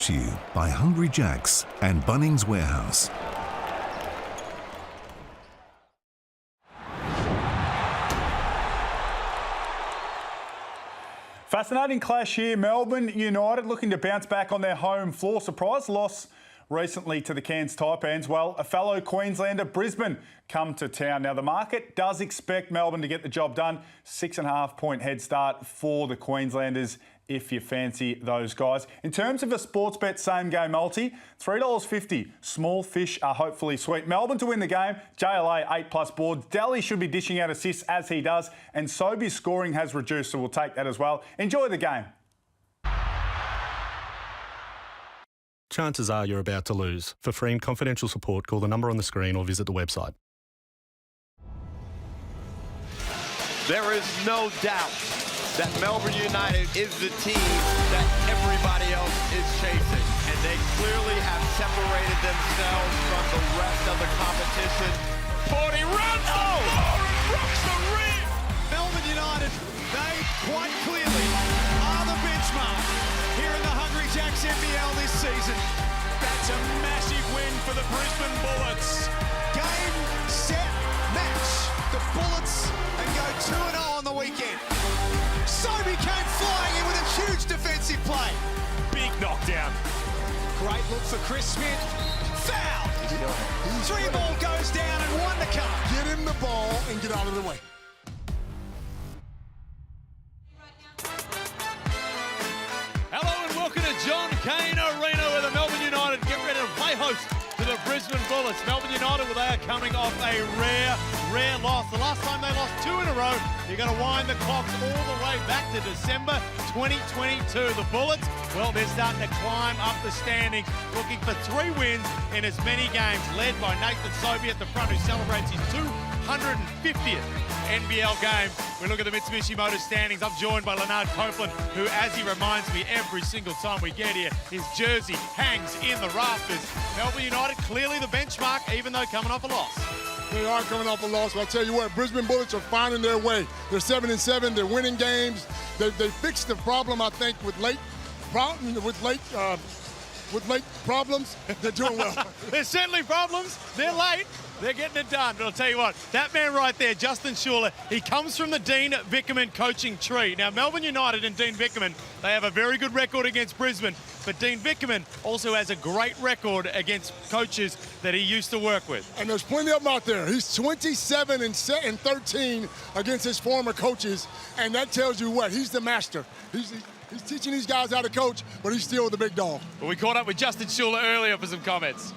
To you by Hungry Jack's and Bunnings Warehouse. Fascinating clash here. Melbourne United looking to bounce back on their home floor. Surprise loss recently to the Cairns Taipans. Well, a fellow Queenslander, Brisbane, come to town. Now, the market does expect Melbourne to get the job done. 6.5 point head start for the Queenslanders if you fancy those guys. In terms of a sports bet same game multi, $3.50. Small fish are hopefully sweet. Melbourne to win the game. JLA 8+ boards. Daly should be dishing out assists as he does. And Sobey's scoring has reduced, so we'll take that as well. Enjoy the game. Chances are you're about to lose. For free and confidential support, call the number on the screen or visit the website. There is no doubt that Melbourne United is the team that everybody else is chasing. And they clearly have separated themselves from the rest of the competition. 40 runs! Oh! Rocks the rim! Melbourne United, they quite clearly are the benchmark here in the Hungry Jacks NBL this season. That's a massive win for the Brisbane Bullets. Game, set, match. The Bullets and go 2-0 on the weekend. Sobey came flying in with a huge defensive play. Big knockdown. Great look for Chris Smith. Foul! 3 ball goes down and 1 to come. Get him the ball and get out of the way. Hello and welcome to John Cain Arena where the Melbourne United get ready to play host to the Brisbane Bullets. Melbourne United, well, they are coming off a rare loss. The last time they lost 2 in a row. You're going to wind the clocks all the way back to December 2022. The Bullets, well, they're starting to climb up the standings, looking for 3 wins in as many games, led by Nathan Sobey at the front, who celebrates his 250th NBL game. We look at the Mitsubishi Motors standings. I'm joined by Leonard Copeland, who, as he reminds me every single time we get here, his jersey hangs in the rafters. Melbourne United clearly the benchmark, even though coming off a loss. They are coming off a loss, but I tell you what, Brisbane Bullets are finding their way. They're 7-7. They're winning games. They fixed the problem, I think, with late problems. They're doing well. There's certainly problems. They're late. They're getting it done. But I'll tell you what, that man right there, Justin Schuller, he comes from the Dean Vickerman coaching tree. Now, Melbourne United and Dean Vickerman, they have a very good record against Brisbane, but Dean Vickerman also has a great record against coaches that he used to work with. And there's plenty of them out there. He's 27-13 against his former coaches, and that tells you what? He's the master. He's teaching these guys how to coach, but he's still the big dog. Well, we caught up with Justin Schuller earlier for some comments.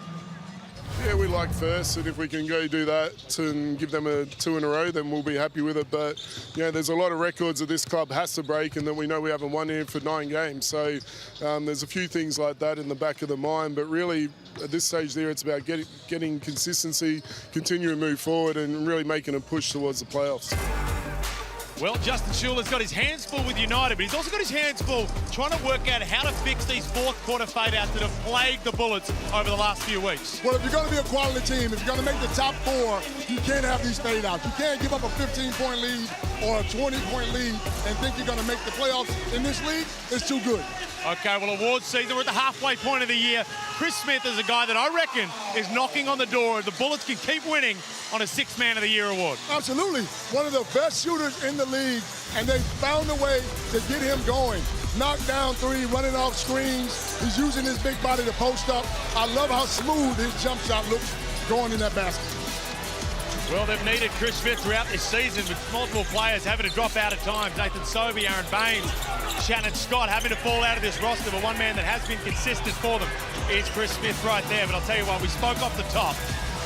Yeah, we like first, and if we can go do that and give them a 2 in a row, then we'll be happy with it. But, yeah, there's a lot of records that this club has to break, and that we know we haven't won here for 9 games. So there's a few things like that in the back of the mind. But really, at this stage there, it's about getting consistency, continuing to move forward, and really making a push towards the playoffs. Well, Justin Schuller's got his hands full with United, but he's also got his hands full trying to work out how to fix these fourth quarter fade-outs that have plagued the Bullets over the last few weeks. Well, if you're going to be a quality team, if you're going to make the top 4, you can't have these fade-outs. You can't give up a 15-point lead or a 20-point lead and think you're going to make the playoffs in this league. It's too good. Okay, well, awards season, we're at the halfway point of the year. Chris Smith is a guy that I reckon is knocking on the door. The Bullets can keep winning on a 6th Man of the Year award. Absolutely. One of the best shooters in the league, and they found a way to get him going. Knocked down 3, running off screens. He's using his big body to post up. I love how smooth his jump shot looks going in that basket. Well, they've needed Chris Smith throughout this season with multiple players having to drop out at times. Nathan Sobey, Aaron Baines, Shannon Scott having to fall out of this roster. But one man that has been consistent for them is Chris Smith right there. But I'll tell you what, we spoke off the top.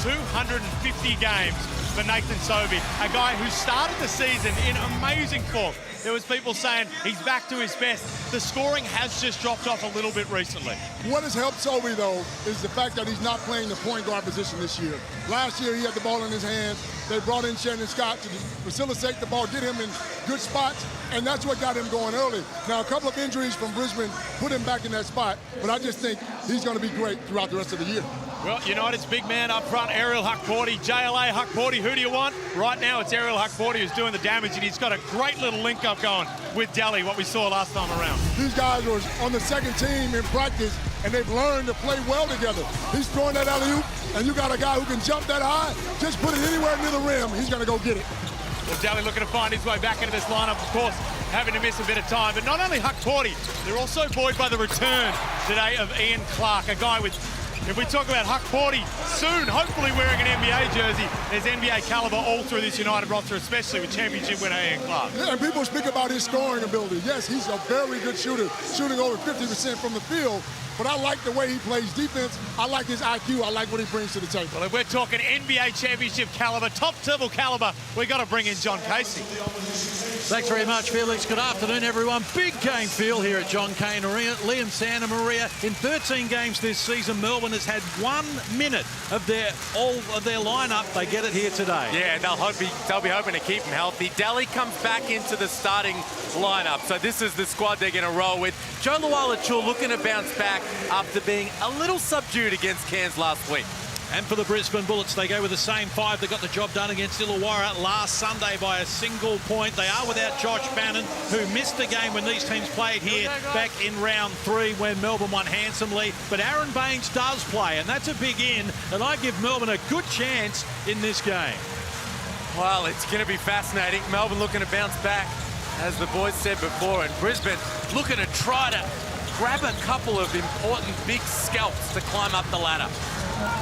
250 games for Nathan Sobey, a guy who started the season in amazing form. There was people saying he's back to his best. The scoring has just dropped off a little bit recently. What has helped Sobey, though, is the fact that he's not playing the point guard position this year. Last year, he had the ball in his hand. They brought in Shannon Scott to facilitate the ball, get him in good spots, and that's what got him going early. Now, a couple of injuries from Brisbane put him back in that spot, but I just think he's going to be great throughout the rest of the year. Well, United's big man up front, Ariel Hukporti. JLA Hukporti, who do you want? Right now, it's Ariel Hukporti who's doing the damage, and he's got a great little link-up going with Daly, what we saw last time around. These guys were on the second team in practice, and they've learned to play well together. He's throwing that alley-oop, and you got a guy who can jump that high, just put it anywhere near the rim, he's going to go get it. Well, Daly looking to find his way back into this lineup, of course, having to miss a bit of time. But not only Huck Porty, they're also buoyed by the return today of Ian Clark, a guy with, if we talk about Huck Porty soon, hopefully wearing an NBA jersey, there's NBA caliber all through this United roster, especially with championship winner Ian Clark. Yeah, and people speak about his scoring ability. Yes, he's a very good shooter, shooting over 50% from the field. But I like the way he plays defense. I like his IQ. I like what he brings to the table. Well, if we're talking NBA championship caliber, top-level caliber, we got to bring in John Casey. Thanks very much, Felix. Good afternoon, everyone. Big game feel here at John Cain Arena. Liam Santa Maria. In 13 games this season, Melbourne has had 1 minute of their lineup. They get it here today. Yeah, they'll be hoping to keep him healthy. Daly comes back into the starting lineup, so this is the squad they're going to roll with. Joe Luala-Chul looking to bounce back after being a little subdued against Cairns last week. And for the Brisbane Bullets, they go with the same 5 that got the job done against Illawarra last Sunday by a single point. They are without Josh Bannon, who missed the game when these teams played here back in round 3 when Melbourne won handsomely. But Aaron Baines does play, and that's a big in, and I give Melbourne a good chance in this game. Well, it's going to be fascinating. Melbourne looking to bounce back, as the boys said before, and Brisbane looking to try to grab a couple of important big scalps to climb up the ladder.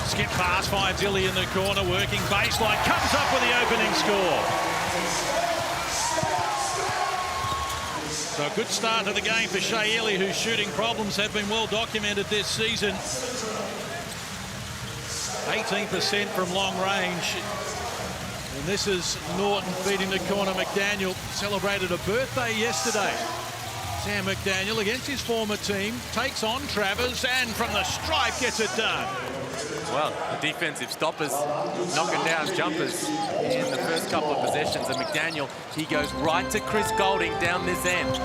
Skip pass finds Illy in the corner, working baseline, comes up with the opening score. So a good start to the game for Shea Illy, whose shooting problems have been well documented this season. 18% from long range. And this is Norton feeding the corner. McDaniel celebrated a birthday yesterday. Sam McDaniel against his former team takes on Travers, and from the stripe gets it done. Well, the defensive stoppers knocking down jumpers in the first couple of possessions, and McDaniel, he goes right to Chris Golding down this end.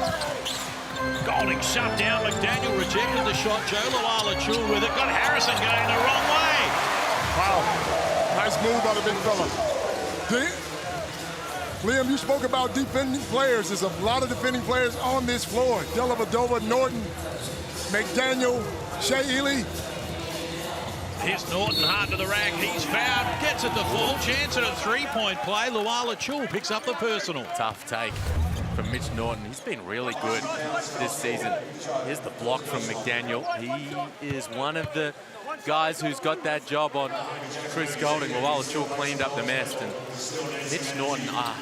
Golding shut down. McDaniel rejected the shot. Joe Luala-Chul with it. Got Harrison going the wrong way. Wow. Nice move by the big fella. Liam, you spoke about defending players. There's a lot of defending players on this floor. Dellavedova, Norton, McDaniel, Shea Illy. Here's Norton hard to the rack. He's fouled. Gets it to full. Chance at a three-point play. Luala-Chul picks up the personal. Tough take from Mitch Norton. He's been really good this season. Here's the block from McDaniel. He is one of the guys who's got that job on Chris Golding. Luala-Chul cleaned up the mess. And Mitch Norton, I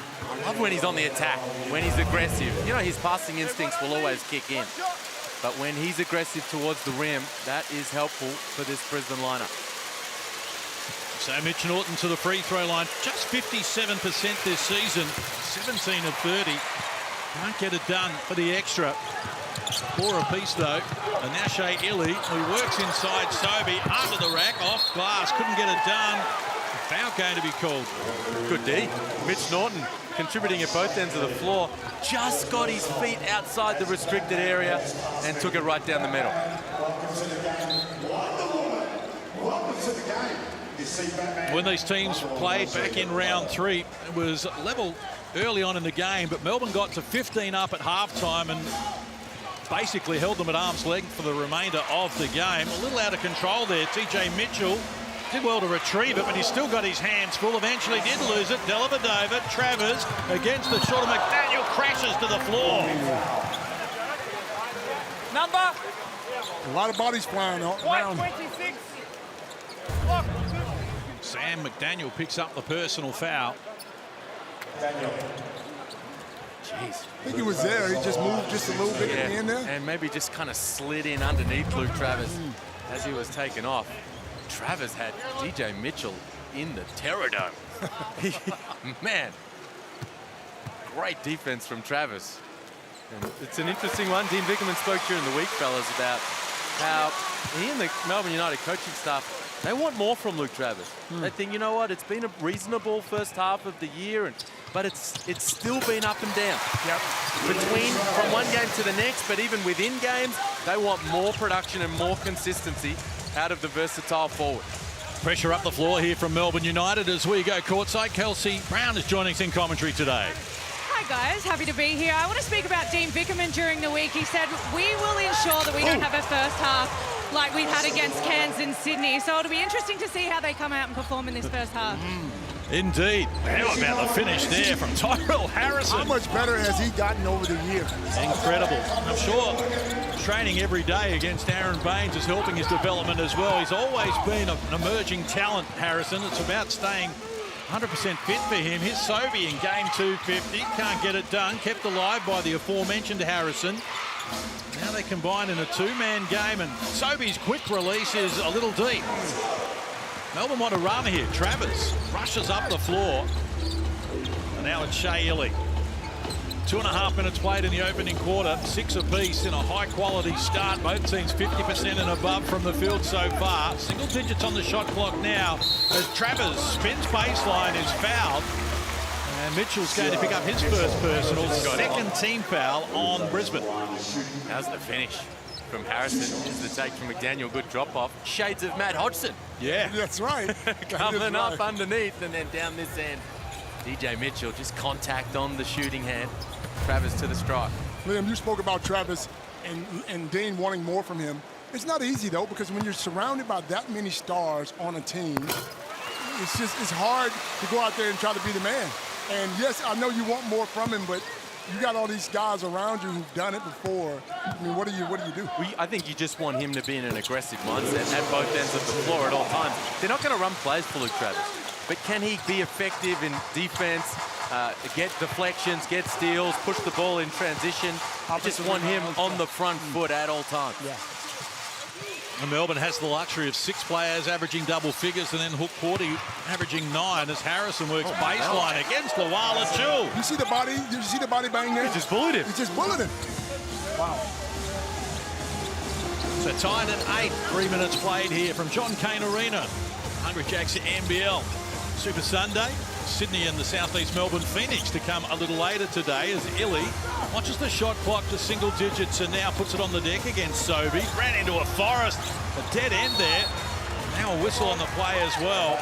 love when he's on the attack, when he's aggressive. You know, his passing instincts will always kick in. But when he's aggressive towards the rim, that is helpful for this Brisbane lineup. So Mitch Norton to the free throw line. Just 57% this season. 17 of 30. Can't get it done for the extra. 4 apiece though. And now Shea Illy, who works inside Sobey, under the rack, off glass. Couldn't get it done. Foul going to be called. Good D. Mitch Norton contributing at both ends of the floor. Just got his feet outside the restricted area and took it right down the middle. When these teams played back in round 3, it was level early on in the game, but Melbourne got to 15 up at halftime and basically held them at arm's length for the remainder of the game. A little out of control there. TJ Mitchell did well to retrieve it, but he's still got his hands full. Eventually did lose it. Dellavedova, Travers against the short of McDaniel, crashes to the floor. Number? A lot of bodies flying around. 26. Sam McDaniel picks up the personal foul. Jeez. I think he was there. He just moved just a little bit at the end there. And maybe just kind of slid in underneath Luke Travers as he was taken off. Travers had DJ Mitchell in the Terror Dome. Man, great defense from Travers. And it's an interesting one. Dean Vickerman spoke during the week, fellas, about how he and the Melbourne United coaching staff, they want more from Luke Travers. They think, you know what, it's been a reasonable first half of the year, but it's still been up and down. Between from one game to the next, but even within games, they want more production and more consistency out of the versatile forward. Pressure up the floor here from Melbourne United as we go courtside. Kelsey Brown is joining us in commentary today. Hi guys, happy to be here. I want to speak about Dean Vickerman during the week. He said, we will ensure that we don't have a first half like we've had against Cairns and Sydney. So it'll be interesting to see how they come out and perform in this first half. Indeed. How about the finish there from Tyrell Harrison? How much better has he gotten over the years? Incredible. I'm sure training every day against Aaron Baines is helping his development as well. He's always been an emerging talent, Harrison. It's about staying 100% fit for him. Here's Sobey in game 250. Can't get it done. Kept alive by the aforementioned Harrison. Now they combine in a two-man game, and Sobey's quick release is a little deep. Melbourne want to run here. Travers rushes up the floor. And now it's Shea Illy. 2.5 minutes played in the opening quarter. 6 apiece in a high-quality start. Both teams 50% and above from the field so far. Single digits on the shot clock now as Travers spins baseline, is fouled. And Mitchell's going to pick up his first personal. Second team foul on Brisbane. How's the finish from Harrison? Is the take from McDaniel. Good drop-off. Shades of Matt Hodgson. Yeah. That's right. Coming up underneath and then down this end. DJ Mitchell, just contact on the shooting hand. Travers to the strike. Liam, you spoke about Travis and Dean wanting more from him. It's not easy, though, because when you're surrounded by that many stars on a team, it's hard to go out there and try to be the man. And, yes, I know you want more from him, but you got all these guys around you who've done it before. I mean, what do you do? I think you just want him to be in an aggressive mindset at both ends of the floor at all times. They're not going to run plays for Luke Travers, but can he be effective in defense, get deflections, get steals, push the ball in transition? I just want him on the front foot at all times. Yeah. And Melbourne has the luxury of 6 players averaging double figures, and then Hook Porty averaging 9 as Harrison works baseline against Lawala Chul. You see the body? You see the body bang there? He just bullied him. He just bullied him. Wow. So tied at 8. 3 minutes played here from John Cain Arena. Hungry Jacks NBL Super Sunday. Sydney and the Southeast Melbourne Phoenix to come a little later today as Illy watches the shot clock to single digits and now puts it on the deck against Sobey. Ran into a forest, a dead end there. Now a whistle on the play as well.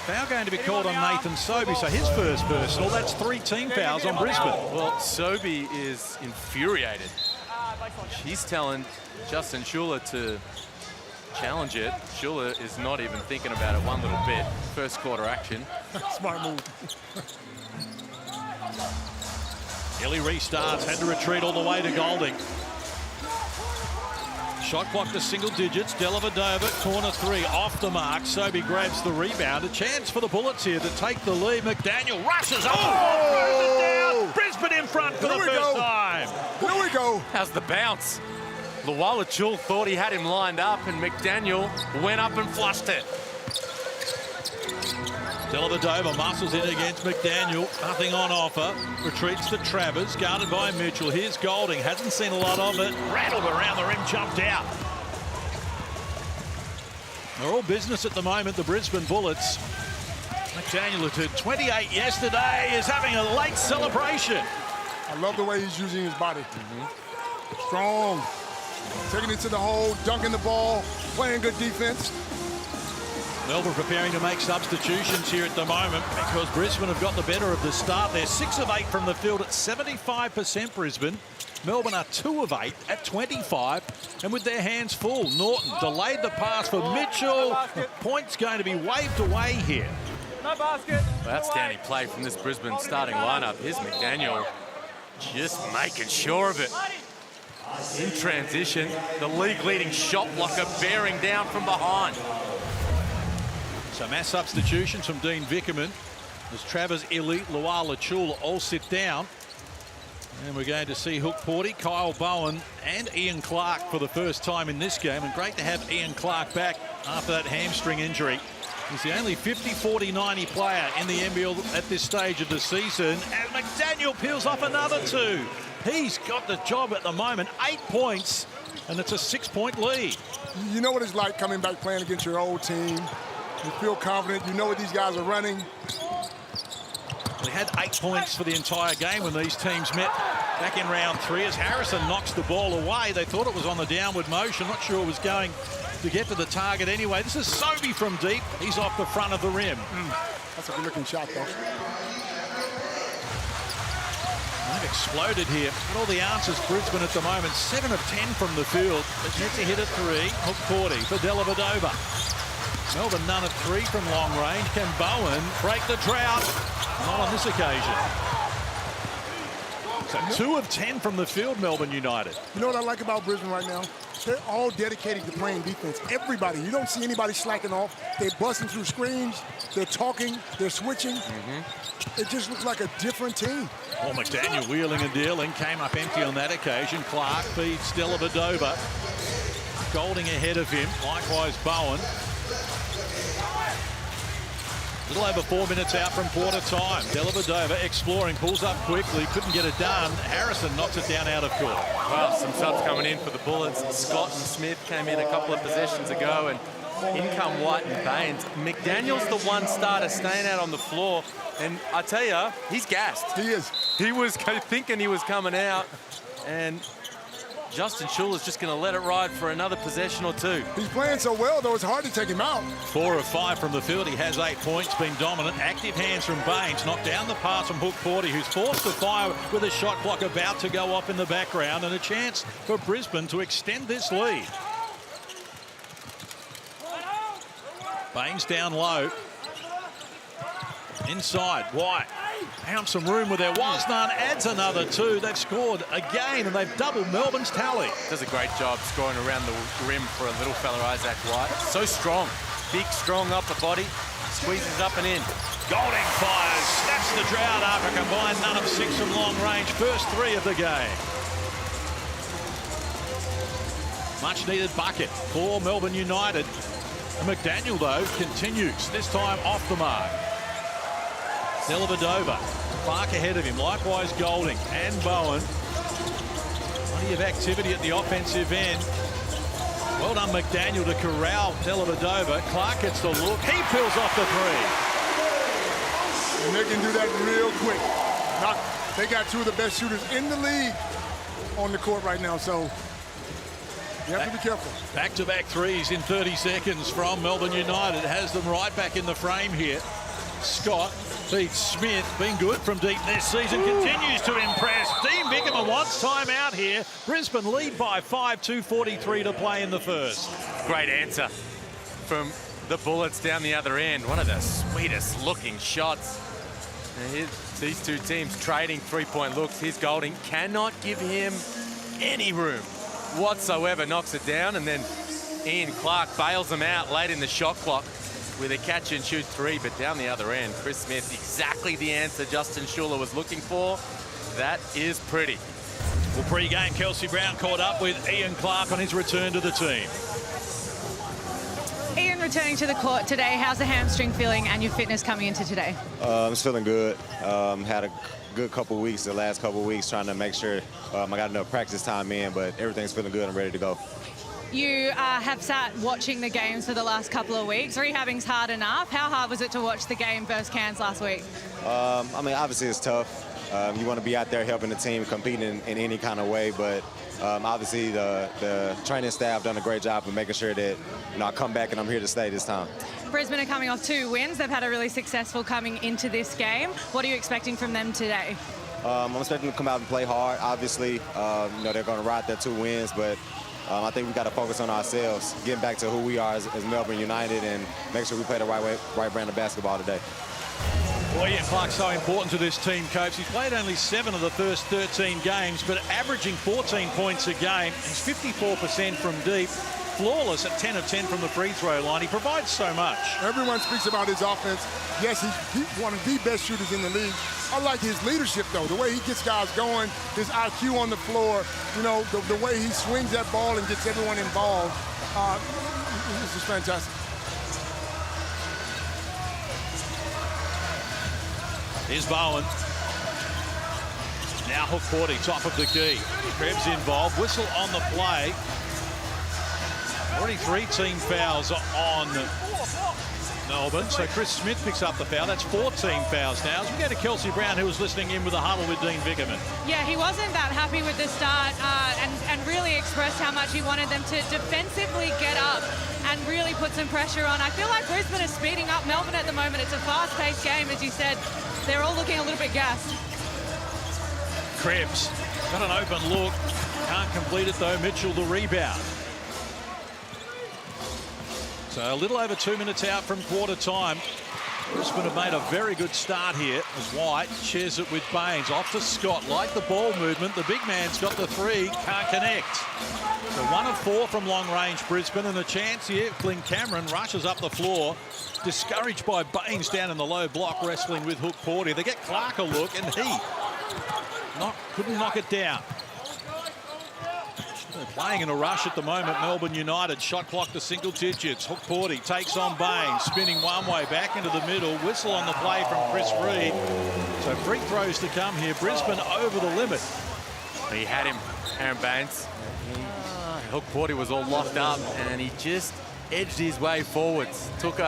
Foul going to be called on Nathan Sobey, so his first personal. That's 3 team fouls on Brisbane. Well, Sobey is infuriated. She's telling Justin Schuller to challenge it. Schuller is not even thinking about it one little bit. First quarter action. Smart move. Illy restarts, had to retreat all the way to Golding. Shot clock to single digits. Dellavedova, corner 3, off the mark. Sobey grabs the rebound. A chance for the Bullets here to take the lead. McDaniel rushes up, throws it down. Brisbane in front for the first time. Here we go. How's the bounce? Lawala Chul thought he had him lined up, and McDaniel went up and flushed it. Dellavedova muscles in against McDaniel. Nothing on offer. Retreats to Travers, guarded by Mitchell. Here's Golding. Hasn't seen a lot of it. Rattled around the rim, jumped out. They're all business at the moment, the Brisbane Bullets. McDaniel, who did 28 yesterday, is having a late celebration. I love the way he's using his body. Strong. Taking it to the hole, dunking the ball, playing good defense. Melbourne preparing to make substitutions here at the moment because Brisbane have got the better of the start. They're 6 of 8 from the field at 75% Brisbane. Melbourne are 2 of 8 at 25 and with their hands full. Norton delayed the pass for Mitchell. The point's going to be waved away here. No basket. Well, outstanding play from this Brisbane starting lineup. Here's McDaniel just making sure of it. In transition, the league-leading shot blocker bearing down from behind. So mass substitutions from Dean Vickerman as Travers, Illy, Lawala Chul all sit down. And we're going to see Hook Porty, Kyle Bowen and Ian Clark for the first time in this game. And great to have Ian Clark back after that hamstring injury. He's the only 50, 40, 90 player in the NBL at this stage of the season. And McDaniel peels off another 2. He's got the job at the moment. 8 points, and it's a 6-point lead. You know what it's like coming back playing against your old team. You feel confident. You know what these guys are running. We had 8 points for the entire game when these teams met back in round 3 as Harrison knocks the ball away. They thought it was on the downward motion. Not sure it was going to get to the target anyway. This is Sobey from deep. He's off the front of the rim. That's a good-looking shot, though. exploded here. And all the answers, Brisbane at the moment, 7 of 10 from the field. But Netzi hit a 3, hook 40 for Dellavedova. Melbourne none of 3 from long range. Can Bowen break the drought? Not on this occasion. So 2 of 10 from the field, Melbourne United. You know what I like about Brisbane right now? They're all dedicated to playing defense. Everybody. You don't see anybody slacking off. They're busting through screens. They're talking. They're switching. It just looks like a different team. Well, McDaniel wheeling and dealing. Came up empty on that occasion. Clark feeds Dellavedova. Golding ahead of him. Likewise, Bowen. A little over 4 minutes out from quarter time. Dellavedova exploring, pulls up quickly, couldn't get it done. Harrison knocks it down out of court. Well, some shots coming in for the Bullets. Scott and Smith came in a couple of possessions ago, and in come White and Baines. McDaniel's the one starter staying out on the floor, and I tell you, he's gassed. He is. He was thinking he was coming out, and Justin Schuler's just going to let it ride for another possession or 2. He's playing so well, though, it's hard to take him out. 4 of 5 from the field. He has 8 points, been dominant. Active hands from Baines. Knocked down the pass from Hook 40, who's forced to fire with a shot clock about to go off in the background, and a chance for Brisbane to extend this lead. Baines down low. Inside, White. Found some room where there was none, adds another 2. They've scored again, and they've doubled Melbourne's tally. Does a great job scoring around the rim for a little fella, Isaac White. So strong. Big, strong upper body. Squeezes up and in. Golding fires, snaps the drought after a combined none of 6 from long range. First 3 of the game. Much needed bucket for Melbourne United. And McDaniel, though, continues, this time off the mark. Dellavedova, Clark ahead of him, likewise Golding and Bowen. Plenty of activity at the offensive end. Well done, McDaniel, to corral Dellavedova. Clark gets the look, he peels off the 3. And they can do that real quick. They got 2 of the best shooters in the league on the court right now, so you have to be careful. Back-to-back 3s in 30 seconds from Melbourne United. Has them right back in the frame here. Scott beats Smith. Been good from deep this season. Continues to impress. Dean Vickerman wants time out here. Brisbane lead by 5, 2:43 to play in the first. Great answer from the Bullets down the other end. One of the sweetest looking shots. And these 2 teams trading 3-point looks. Here's Golding. Cannot give him any room whatsoever. Knocks it down, and then Ian Clark bails him out late in the shot clock with a catch and shoot 3, but down the other end, Chris Smith, exactly the answer Justin Schuler was looking for. That is pretty. Well, pre-game, Kelsey Brown caught up with Ian Clark on his return to the team. Ian, returning to the court today, how's the hamstring feeling and your fitness coming into today? I'm feeling good. Had a good couple weeks, the last couple weeks, trying to make sure I got enough practice time in, but everything's feeling good. I'm ready to go. You have sat watching the games for the last couple of weeks. Rehabbing's hard enough. How hard was it to watch the game versus Cairns last week? I mean, obviously it's tough. You want to be out there helping the team, competing in any kind of way, but obviously the training staff done a great job of making sure that I come back and I'm here to stay this time. Brisbane are coming off 2 wins. They've had a really successful coming into this game. What are you expecting from them today? I'm expecting to come out and play hard. Obviously, they're going to ride their 2 wins, but I think we got to focus on ourselves, getting back to who we are as Melbourne United, and make sure we play the right brand of basketball today. Well, Ian Clark's so important to this team, Coach. He's played only 7 of the first 13 games, but averaging 14 points a game. He's 54% from deep. Flawless at 10 of 10 from the free throw line. He provides so much. Everyone speaks about his offense. Yes, he's one of the best shooters in the league. I like his leadership, though, the way he gets guys going, his IQ on the floor, the way he swings that ball and gets everyone involved. This is fantastic. Here's Bowen. Now hook 40, top of the key. Krebs involved, whistle on the play. Already 3 team fouls on Melbourne, so Chris Smith picks up the foul. That's 4 team fouls now. As we go to Kelsey Brown, who was listening in with a huddle with Dean Vickerman. Yeah, he wasn't that happy with the start and really expressed how much he wanted them to defensively get up and really put some pressure on. I feel like Brisbane is speeding up Melbourne at the moment. It's a fast-paced game, as you said. They're all looking a little bit gassed. Krebs got an open look. Can't complete it though. Mitchell the rebound. So a little over 2 minutes out from quarter time. Brisbane have made a very good start here as White shares it with Baines. Off to Scott. Like the ball movement. The big man's got the three. Can't connect. So 1 of 4 from long range Brisbane, and a chance here. Flynn Cameron rushes up the floor. Discouraged by Baines down in the low block, wrestling with Hook Porty. They get Clark a look, and he couldn't knock it down. They're playing in a rush at the moment, Melbourne United. Shot clock to single digits. Hook Porty takes on Baines, spinning one way back into the middle. Whistle on the play from Chris Reed. So free throws to come here. Brisbane over the limit. He had him, Aaron Baines. Hook Porty was all locked up, and he just edged his way forwards. Took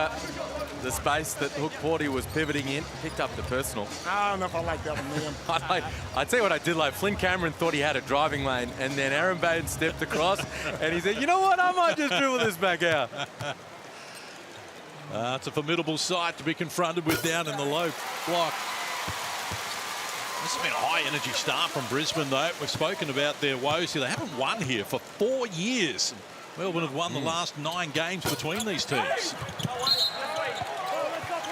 the space that Hook Porty was pivoting in, picked up the personal. I don't know if I like that one, man. I'd tell you what I did like. Flynn Cameron thought he had a driving lane, and then Aaron Baines stepped across, and he said, you know what, I might just dribble this back out. It's a formidable sight to be confronted with down in the low block. This has been a high-energy start from Brisbane, though. We've spoken about their woes here. They haven't won here for 4 years. Melbourne have won the last 9 games between these teams.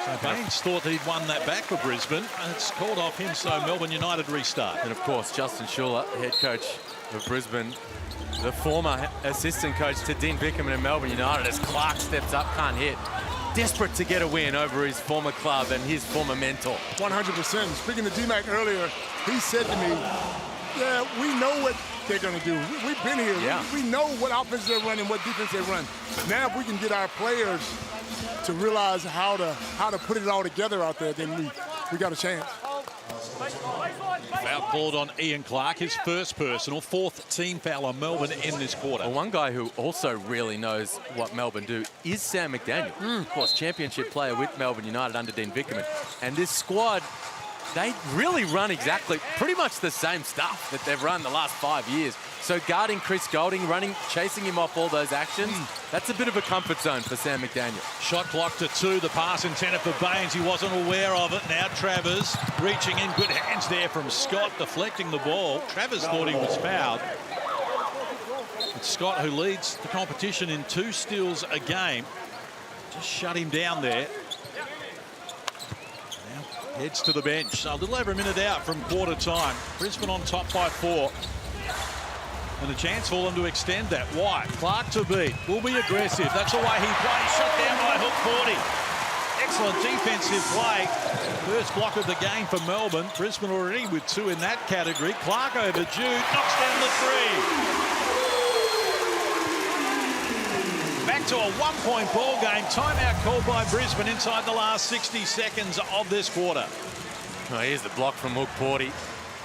So Baines thought he'd won that back for Brisbane, and it's called off him, so Melbourne United restart. And, of course, Justin Schuller, head coach of Brisbane, the former assistant coach to Dean Vickerman in Melbourne United, as Clark steps up, can't hit. Desperate to get a win over his former club and his former mentor. 100%. Speaking to D-Mac earlier, he said to me, yeah, we know what they're going to do. We've been here. Yeah. We know what offense they run and what defense they run. Now, if we can get our players to realize how to put it all together out there, then we got a chance. Foul called on Ian Clark, his first personal, 4th team foul on Melbourne in this quarter. Well, one guy who also really knows what Melbourne do is Sam McDaniel. Of course, championship player with Melbourne United under Dean Vickerman. And this squad, they really run exactly pretty much the same stuff that they've run the last 5 years. So guarding Chris Goulding, chasing him off all those actions, that's a bit of a comfort zone for Sam McDaniel. Shot clock to 2, the pass intended for Baines. He wasn't aware of it. Now Travers reaching in, good hands there from Scott, deflecting the ball. Travers thought he was fouled. It's Scott who leads the competition in 2 steals a game. Just shut him down there. Now heads to the bench. So a little over a minute out from quarter time. Brisbane on top by 4. And a chance for them to extend that. White, Clark to beat. Will be aggressive. That's the way he plays. Shut down by Hook Porty. Excellent defensive play. First block of the game for Melbourne. Brisbane already with 2 in that category. Clark over Jude. Knocks down the 3. Back to a 1-point ball game. Timeout called by Brisbane inside the last 60 seconds of this quarter. Oh, here's the block from Hook Porty.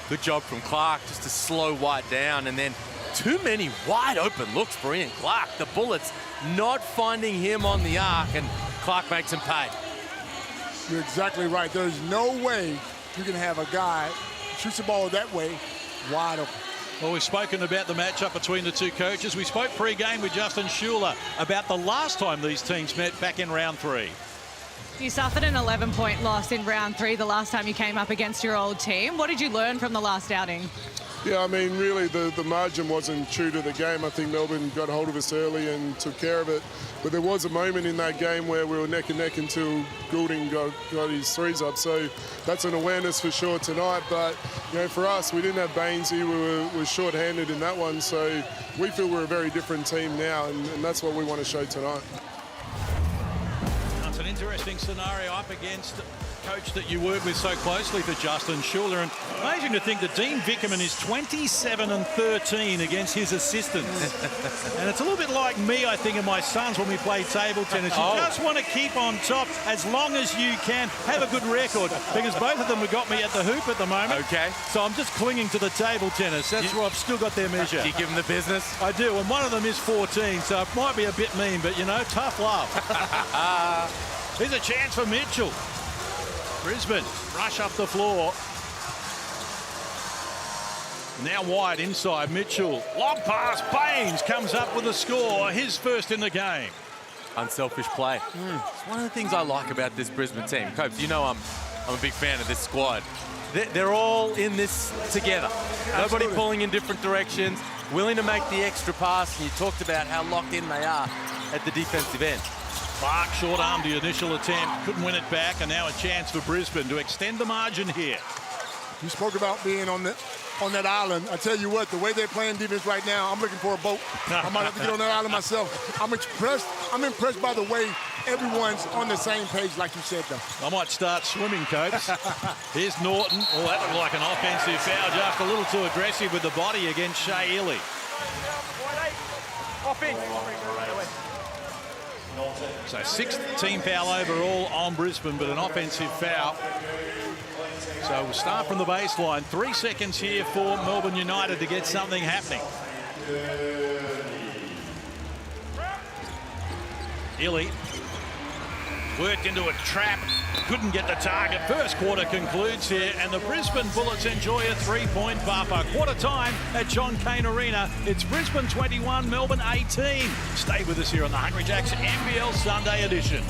Good job from Clark just to slow White down, and then too many wide open looks for Ian Clark. The Bullets not finding him on the arc, and Clark makes him pay. You're exactly right. There's no way you can have a guy shoots the ball that way wide open. Well, we've spoken about the matchup between the 2 coaches. We spoke pre-game with Justin Schuller about the last time these teams met back in round 3. You suffered an 11-point loss in round 3 the last time you came up against your old team. What did you learn from the last outing? Yeah, I mean, really, the margin wasn't true to the game. I think Melbourne got hold of us early and took care of it. But there was a moment in that game where we were neck and neck until Goulding got his 3s up. So that's an awareness for sure tonight. But, you know, for us, we didn't have Baines here. We were short-handed in that one. So we feel we're a very different team now, and that's what we want to show tonight. It's an interesting scenario up against coach that you work with so closely for Justin Schuller, and amazing to think that Dean Vickerman is 27-13 against his assistants. And it's a little bit like me, I think, and my sons when we play table tennis. You just want to keep on top as long as you can, have a good record, because both of them have got me at the hoop at the moment. Okay. So I'm just clinging to the table tennis. That's where I've still got their measure. You give them the business? I do, and one of them is 14, so it might be a bit mean, but, you know, tough love. Here's a chance for Mitchell. Brisbane rush up the floor. Now White inside. Mitchell. Long pass. Baines comes up with a score. His first in the game. Unselfish play. It's one of the things I like about this Brisbane team. Copes, you know I'm I'm a big fan of this squad. They're all in this together. Nobody pulling in different directions, willing to make the extra pass, and you talked about how locked in they are at the defensive end. Clark short-armed the initial attempt, couldn't win it back, and now a chance for Brisbane to extend the margin here. You spoke about being on that island. I tell you what, the way they're playing defense right now, I'm looking for a boat. I might have to get on that island myself. I'm impressed by the way everyone's on the same page, like you said, though. I might start swimming, Copes. Here's Norton. Oh, that looked like an offensive foul. Just a little too aggressive with the body against Shea Ely. So sixth team foul overall on Brisbane, but an offensive foul. So we'll start from the baseline. 3 seconds here for Melbourne United to get something happening. Ely worked into a trap, couldn't get the target. First quarter concludes here, and the Brisbane Bullets enjoy a 3-point buffer. Quarter time at John Cain Arena. It's Brisbane 21, Melbourne 18. Stay with us here on the Hungry Jacks NBL Sunday edition.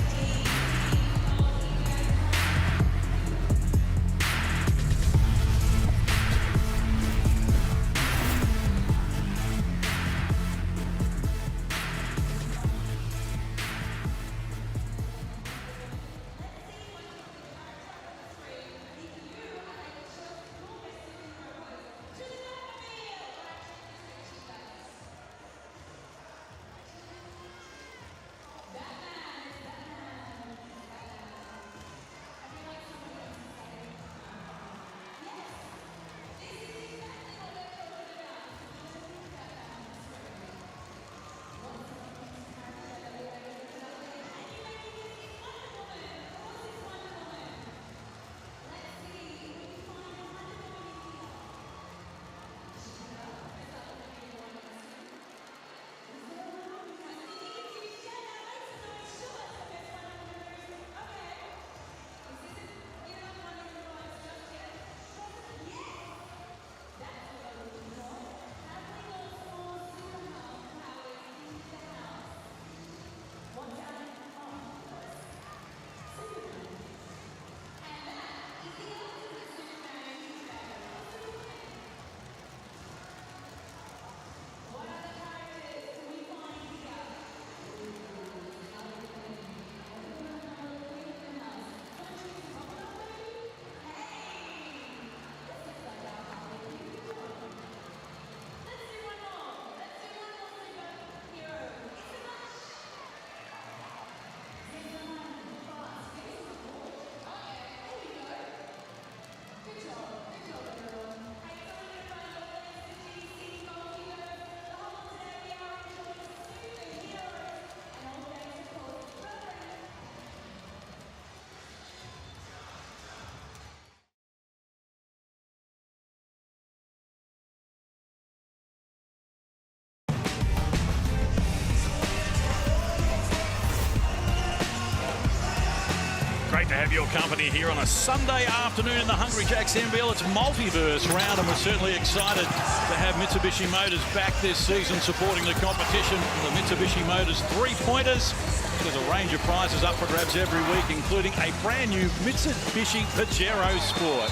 Great to have your company here on a Sunday afternoon in the Hungry Jacks NBL. It's multiverse round, and we're certainly excited to have Mitsubishi Motors back this season supporting the competition. The Mitsubishi Motors three-pointers. There's a range of prizes up for grabs every week, including a brand new Mitsubishi Pajero Sport.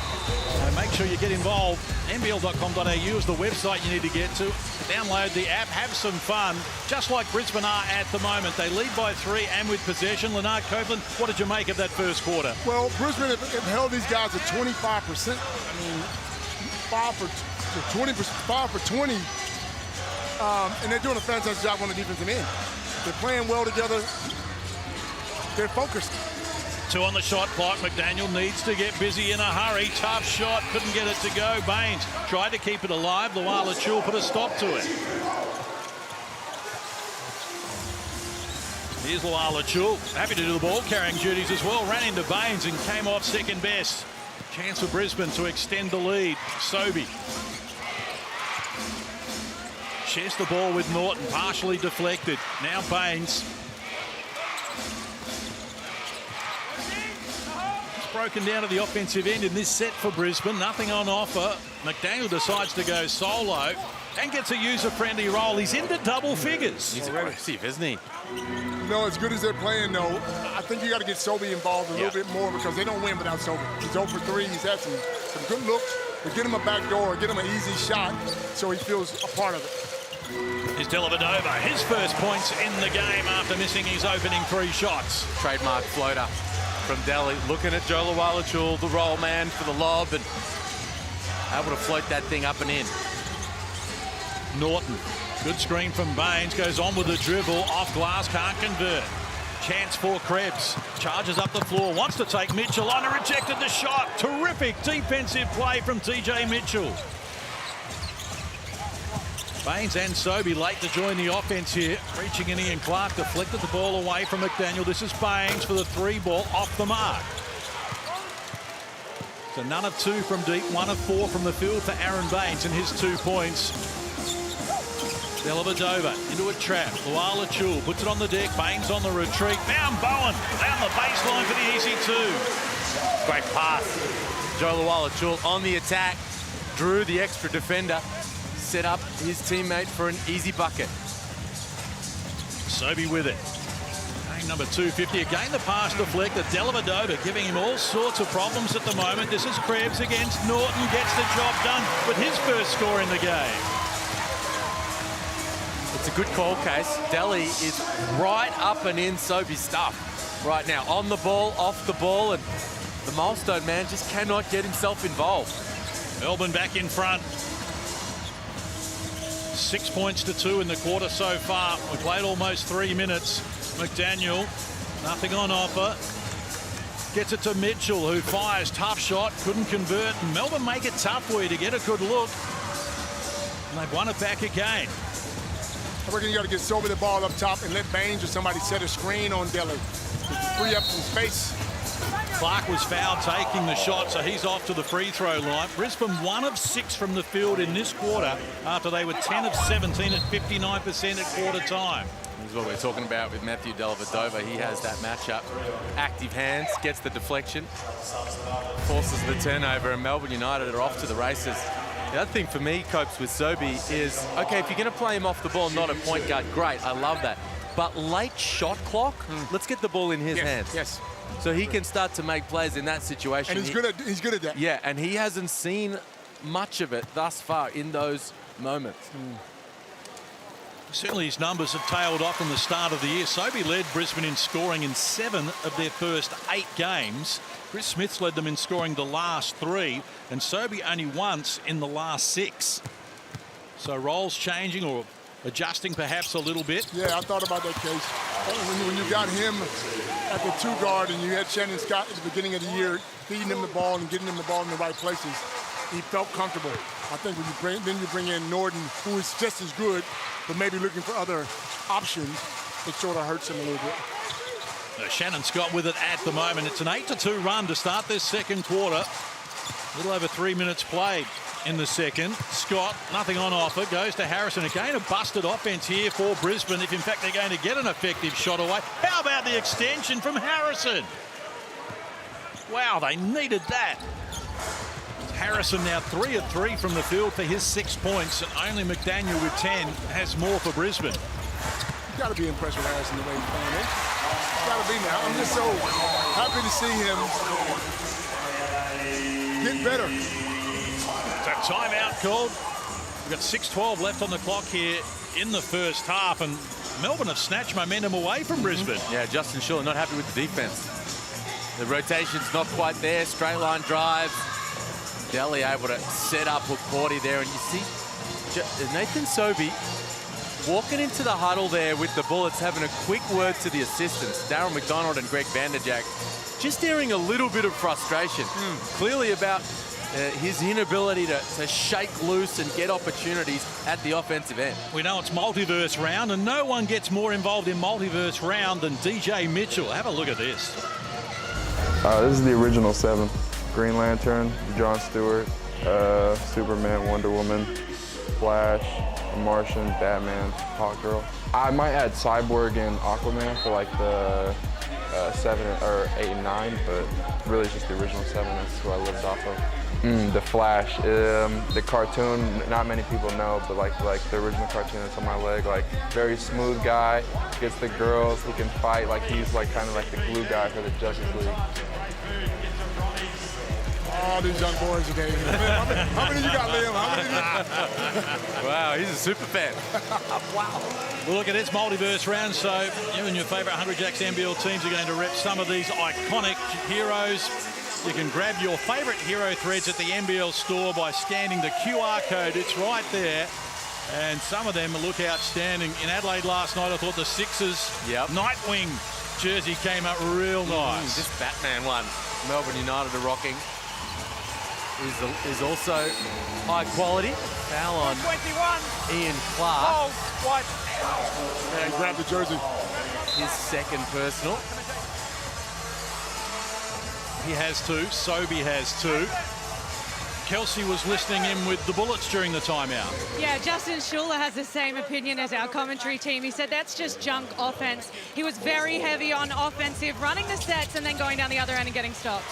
So make sure you get involved. NBL.com.au is the website you need to get to. Download the app, have some fun, just like Brisbane are at the moment. They lead by 3 and with possession. Leonard Copeland, what did you make of that first quarter? Well, Brisbane have held these guys at 25%. I mean, 5 for 20. And they're doing a fantastic job on the defensive end. They're playing well together. They're focused. 2 on the shot clock. McDaniel needs to get busy in a hurry. Tough shot. Couldn't get it to go. Baines tried to keep it alive. Luala Chul put a stop to it. Here's Luala Chul. Happy to do the ball carrying duties as well. Ran into Baines and came off second best. Chance for Brisbane to extend the lead. Sobey shares the ball with Norton. Partially deflected. Now Baines. Broken down to the offensive end in this set for Brisbane. Nothing on offer. McDaniel decides to go solo. and gets a user-friendly roll. He's into double figures. He's aggressive, isn't he? No, as good as they're playing, though, I think you got to get Sobey involved a little bit more because they don't win without Sobey. He's 0 for 3. He's had some good looks, but get him a back door, get him an easy shot so he feels a part of it. Here's Dellavedova, his first points in the game after missing his opening 3 shots. Trademark floater from Delhi, looking at Joe Lualachul, the roll man for the lob, and able to float that thing up and in. Norton, good screen from Baines, goes on with the dribble, off glass, can't convert. Chance for Krebs, charges up the floor, wants to take Mitchell on and rejected the shot. Terrific defensive play from TJ Mitchell. Baines and Sobey late to join the offense here. Reaching in, Ian Clark deflected the ball away from McDaniel. This is Baines for the 3 ball off the mark. So none of 2 from deep, 1 of 4 from the field for Aaron Baines and his 2 points. Dellavedova into a trap. Lualachul puts it on the deck. Baines on the retreat. Found Bowen down the baseline for the easy 2. Great pass. Joe Lualachul on the attack. Drew the extra defender. Set up his teammate for an easy bucket. Sobey with it. Game number 250. Again, the pass deflected. Dellavedova giving him all sorts of problems at the moment. This is Krebs against Norton. Gets the job done with his first score in the game. It's a good call, Case. Delhi is right up and in Sobey's stuff right now. On the ball, off the ball, and the milestone man just cannot get himself involved. Melbourne back in front. 6 points to 2 in the quarter so far. We played almost 3 minutes. McDaniel, nothing on offer. Gets it to Mitchell, who fires. Tough shot, couldn't convert. And Melbourne make it tough for you to get a good look. And they've won it back again. I reckon you got to get Sobey the ball up top and let Baines or somebody set a screen on Delhi. Free up some space. Clark was fouled taking the shot, so he's off to the free throw line. Brisbane 1 of 6 from the field in this quarter after they were 10 of 17 at 59% at quarter time. This is what we're talking about with Matthew Dellavedova. He has that matchup. Active hands, gets the deflection, forces the turnover, and Melbourne United are off to the races. The other thing for me, Copes, with Sobey is, okay, if you're going to play him off the ball, not a point guard, great, I love that. But late shot clock, let's get the ball in his hands. Yes. So he can start to make plays in that situation. And he's good at that. Yeah, and he hasn't seen much of it thus far in those moments. Certainly his numbers have tailed off from the start of the year. Sobey led Brisbane in scoring in 7 of their first 8 games. Chris Smith's led them in scoring the last 3, and Sobey only once in the last 6. So roles changing or adjusting perhaps a little bit. Yeah, I thought about that case. When you got him at the 2 guard and you had Shannon Scott at the beginning of the year feeding him the ball and getting him the ball in the right places, he felt comfortable. I think when you bring in Norton, who is just as good, but maybe looking for other options, it sort of hurts him a little bit. Shannon Scott with it at the moment. It's an 8-2 run to start this second quarter. A little over 3 minutes played in the second. Scott, nothing on offer, goes to Harrison. Again, a busted offense here for Brisbane, if in fact they're going to get an effective shot away. How about the extension from Harrison? Wow, they needed that. Harrison now 3 of 3 from the field for his 6 points, and only McDaniel with 10 has more for Brisbane. You got to be impressed with Harrison the way he's playing. Got to be now. I'm just so happy to see him get better. So timeout called. We've got 6:12 left on the clock here in the first half, and Melbourne have snatched momentum away from Brisbane. Yeah, Justin Schuller not happy with the defense. The rotation's not quite there. Straight line drive. Delhi able to set up with Cordy there, and you see Nathan Sobey walking into the huddle there with the Bullets, having a quick word to the assistants, Darryl McDonald and Greg Vanderjack, just hearing a little bit of frustration, clearly about his inability to shake loose and get opportunities at the offensive end. We know it's multiverse round, and no one gets more involved in multiverse round than DJ Mitchell. Have a look at this. This is the original 7. Green Lantern, Jon Stewart, Superman, Wonder Woman, Flash, Martian, Batman, Hawkgirl. I might add Cyborg and Aquaman for like the 7 or 8 and 9, but really it's just the original 7. That's who I lived off of. The Flash, the cartoon. Not many people know, but like the original cartoon that's on my leg. Like very smooth guy, gets the girls. He can fight. Like he's like kind of like the glue guy for the Justice League. All these young boys today. How many you got, Liam? How many? Wow, he's a super fan. Wow. Well, look, at its multiverse round, so you and your favourite 100 Jacks NBL teams are going to rep some of these iconic heroes. You can grab your favourite hero threads at the NBL store by scanning the QR code. It's right there. And some of them look outstanding. In Adelaide last night, I thought the Sixers Nightwing jersey came up real nice. This Batman one, Melbourne United are rocking, is also high quality. Foul on 21. Ian Clark. Oh, what? And grab the jersey. His second personal. He has 2. Sobey has 2. Kelsey was listening in with the Bullets during the timeout. Yeah, Justin Schuller has the same opinion as our commentary team. He said that's just junk offense. He was very heavy on offensive, running the sets and then going down the other end and getting stopped.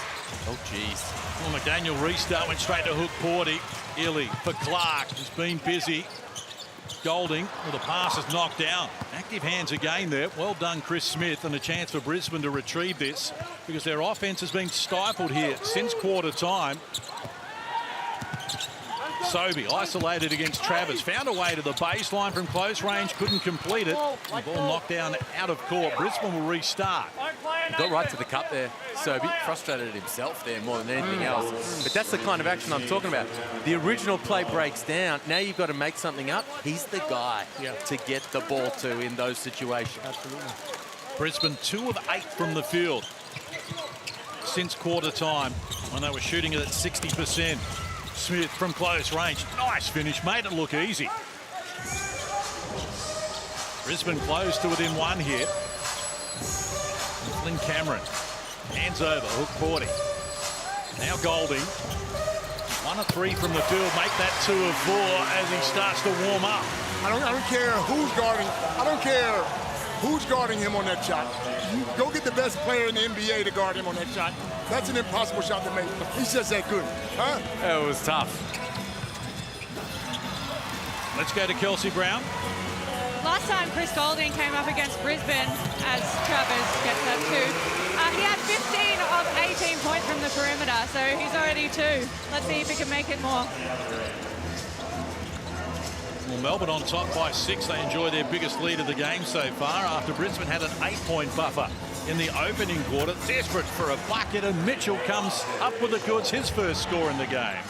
Oh, geez. Well, McDaniel restart, went straight to hook Porty. Illy for Clark, who's been busy. Golding, well, the pass is knocked down. Active hands again there. Well done, Chris Smith, and a chance for Brisbane to retrieve this because their offense has been stifled here since quarter time. Sobey isolated against Travers, found a way to the baseline from close range, couldn't complete it. The ball knocked down out of court. Brisbane will restart. He got right to the cup there, Sobey. Frustrated himself there more than anything else. But that's the kind of action I'm talking about. The original play breaks down. Now you've got to make something up. He's the guy to get the ball to in those situations. Absolutely. Brisbane 2 of 8 from the field since quarter time when they were shooting it at 60%. Smith from close range. Nice finish, made it look easy. Brisbane close to within 1 here. Flynn Cameron. Hands over, hook 40. Now Golding. 1 of 3 from the field, make that 2 of 4 as he starts to warm up. I don't care who's guarding. I don't care who's guarding him on that shot. You go get the best player in the NBA to guard him on that shot. That's an impossible shot to make. He's just that good, huh? It was tough. Let's go to Kelsey Brown. Last time Chris Golding came up against Brisbane, as Travers gets that too, he had 15 of 18 points from the perimeter, so he's already 2. Let's see if he can make it more. Well, Melbourne on top by 6. They enjoy their biggest lead of the game so far after Brisbane had an 8-point buffer in the opening quarter. Desperate for a bucket, and Mitchell comes up with the goods, his first score in the game.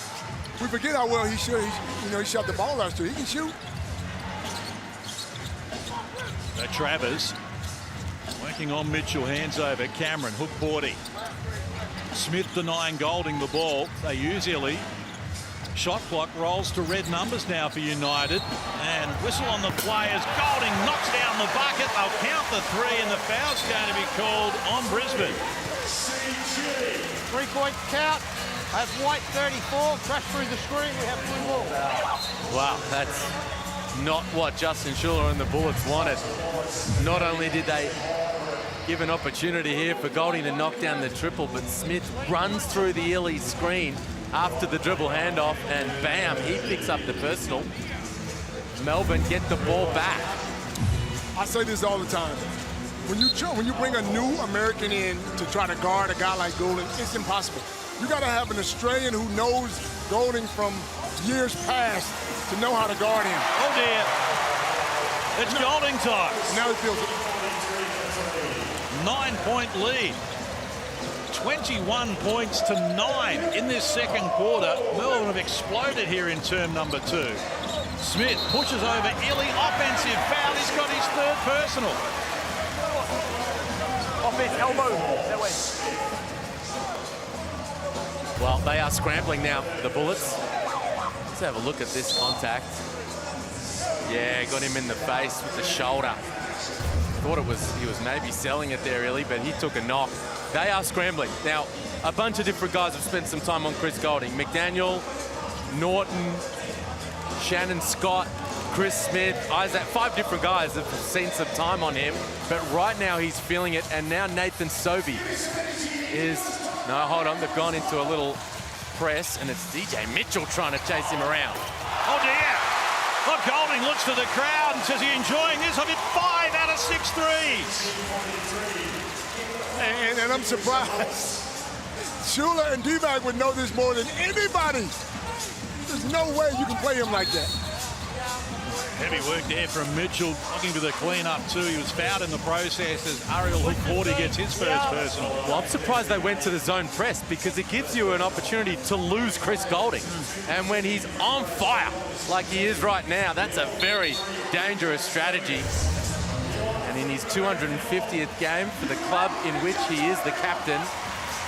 We forget how well he shot. He shot the ball last year. He can shoot. So Travers working on Mitchell, hands over. Cameron, hook 40. Smith denying Golding the ball. They use Illy. Shot clock rolls to red numbers now for United. And whistle on the play as Golding knocks down the bucket. They'll count the 3, and the foul's going to be called on Brisbane. 3-point count. Have White 34. Crash through the screen. We have 2 more. Wow, that's not what Justin Schuller and the Bullets wanted. Not only did they give an opportunity here for Golding to knock down the triple, but Smith runs through the Illy screen after the dribble handoff, and bam, he picks up the personal. Melbourne get the ball back. I say this all the time. When you bring a new American in to try to guard a guy like Golding, it's impossible. You got to have an Australian who knows Golding from years past to know how to guard him. Oh dear. It's Golding time. Now he feels it. 9-point lead. 21 points to 9 in this second quarter. Melbourne have exploded here in term number 2. Smith pushes over Illy. Offensive foul. He's got his 3rd personal. Offense, elbow. That way. Well, they are scrambling now, the Bullets. Let's have a look at this contact. Yeah, got him in the face with the shoulder. Thought he was maybe selling it there, Illy, but he took a knock. They are scrambling. Now, a bunch of different guys have spent some time on Chris Golding. McDaniel, Norton, Shannon Scott, Chris Smith, Isaac, 5 different guys have seen some time on him, but right now he's feeling it, and now Nathan Sobey is, no, hold on, they've gone into a little press, and it's DJ Mitchell trying to chase him around. Oh dear! Look, Golding looks to the crowd and says, "Are you enjoying this? I've hit 5 out of 6 threes." And I'm surprised. Shula and D-Bag would know this more than anybody. There's no way you can play him like that. Heavy work there from Mitchell, looking for the clean-up too. He was fouled in the process as Ariel Hukporti gets his first personal. Well, I'm surprised they went to the zone press because it gives you an opportunity to lose Chris Golding. And when he's on fire, like he is right now, that's a very dangerous strategy. And in his 250th game for the club in which he is the captain,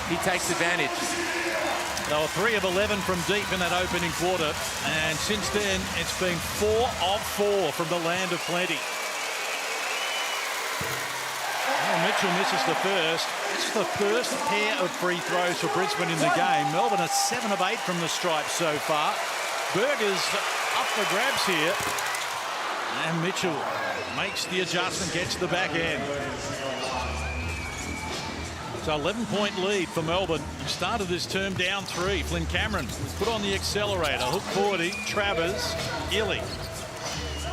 he takes advantage. They were 3 of 11 from deep in that opening quarter, and since then it's been 4 of 4 from the land of plenty. Well, Mitchell misses the first. This is the first pair of free throws for Brisbane in the game. Melbourne are 7 of 8 from the stripe so far. Berger's up for grabs here, and Mitchell makes the adjustment, gets the back end. It's an 11-point lead for Melbourne. Started this term down 3. Flynn Cameron put on the accelerator. Hukporti, Travers, Illy.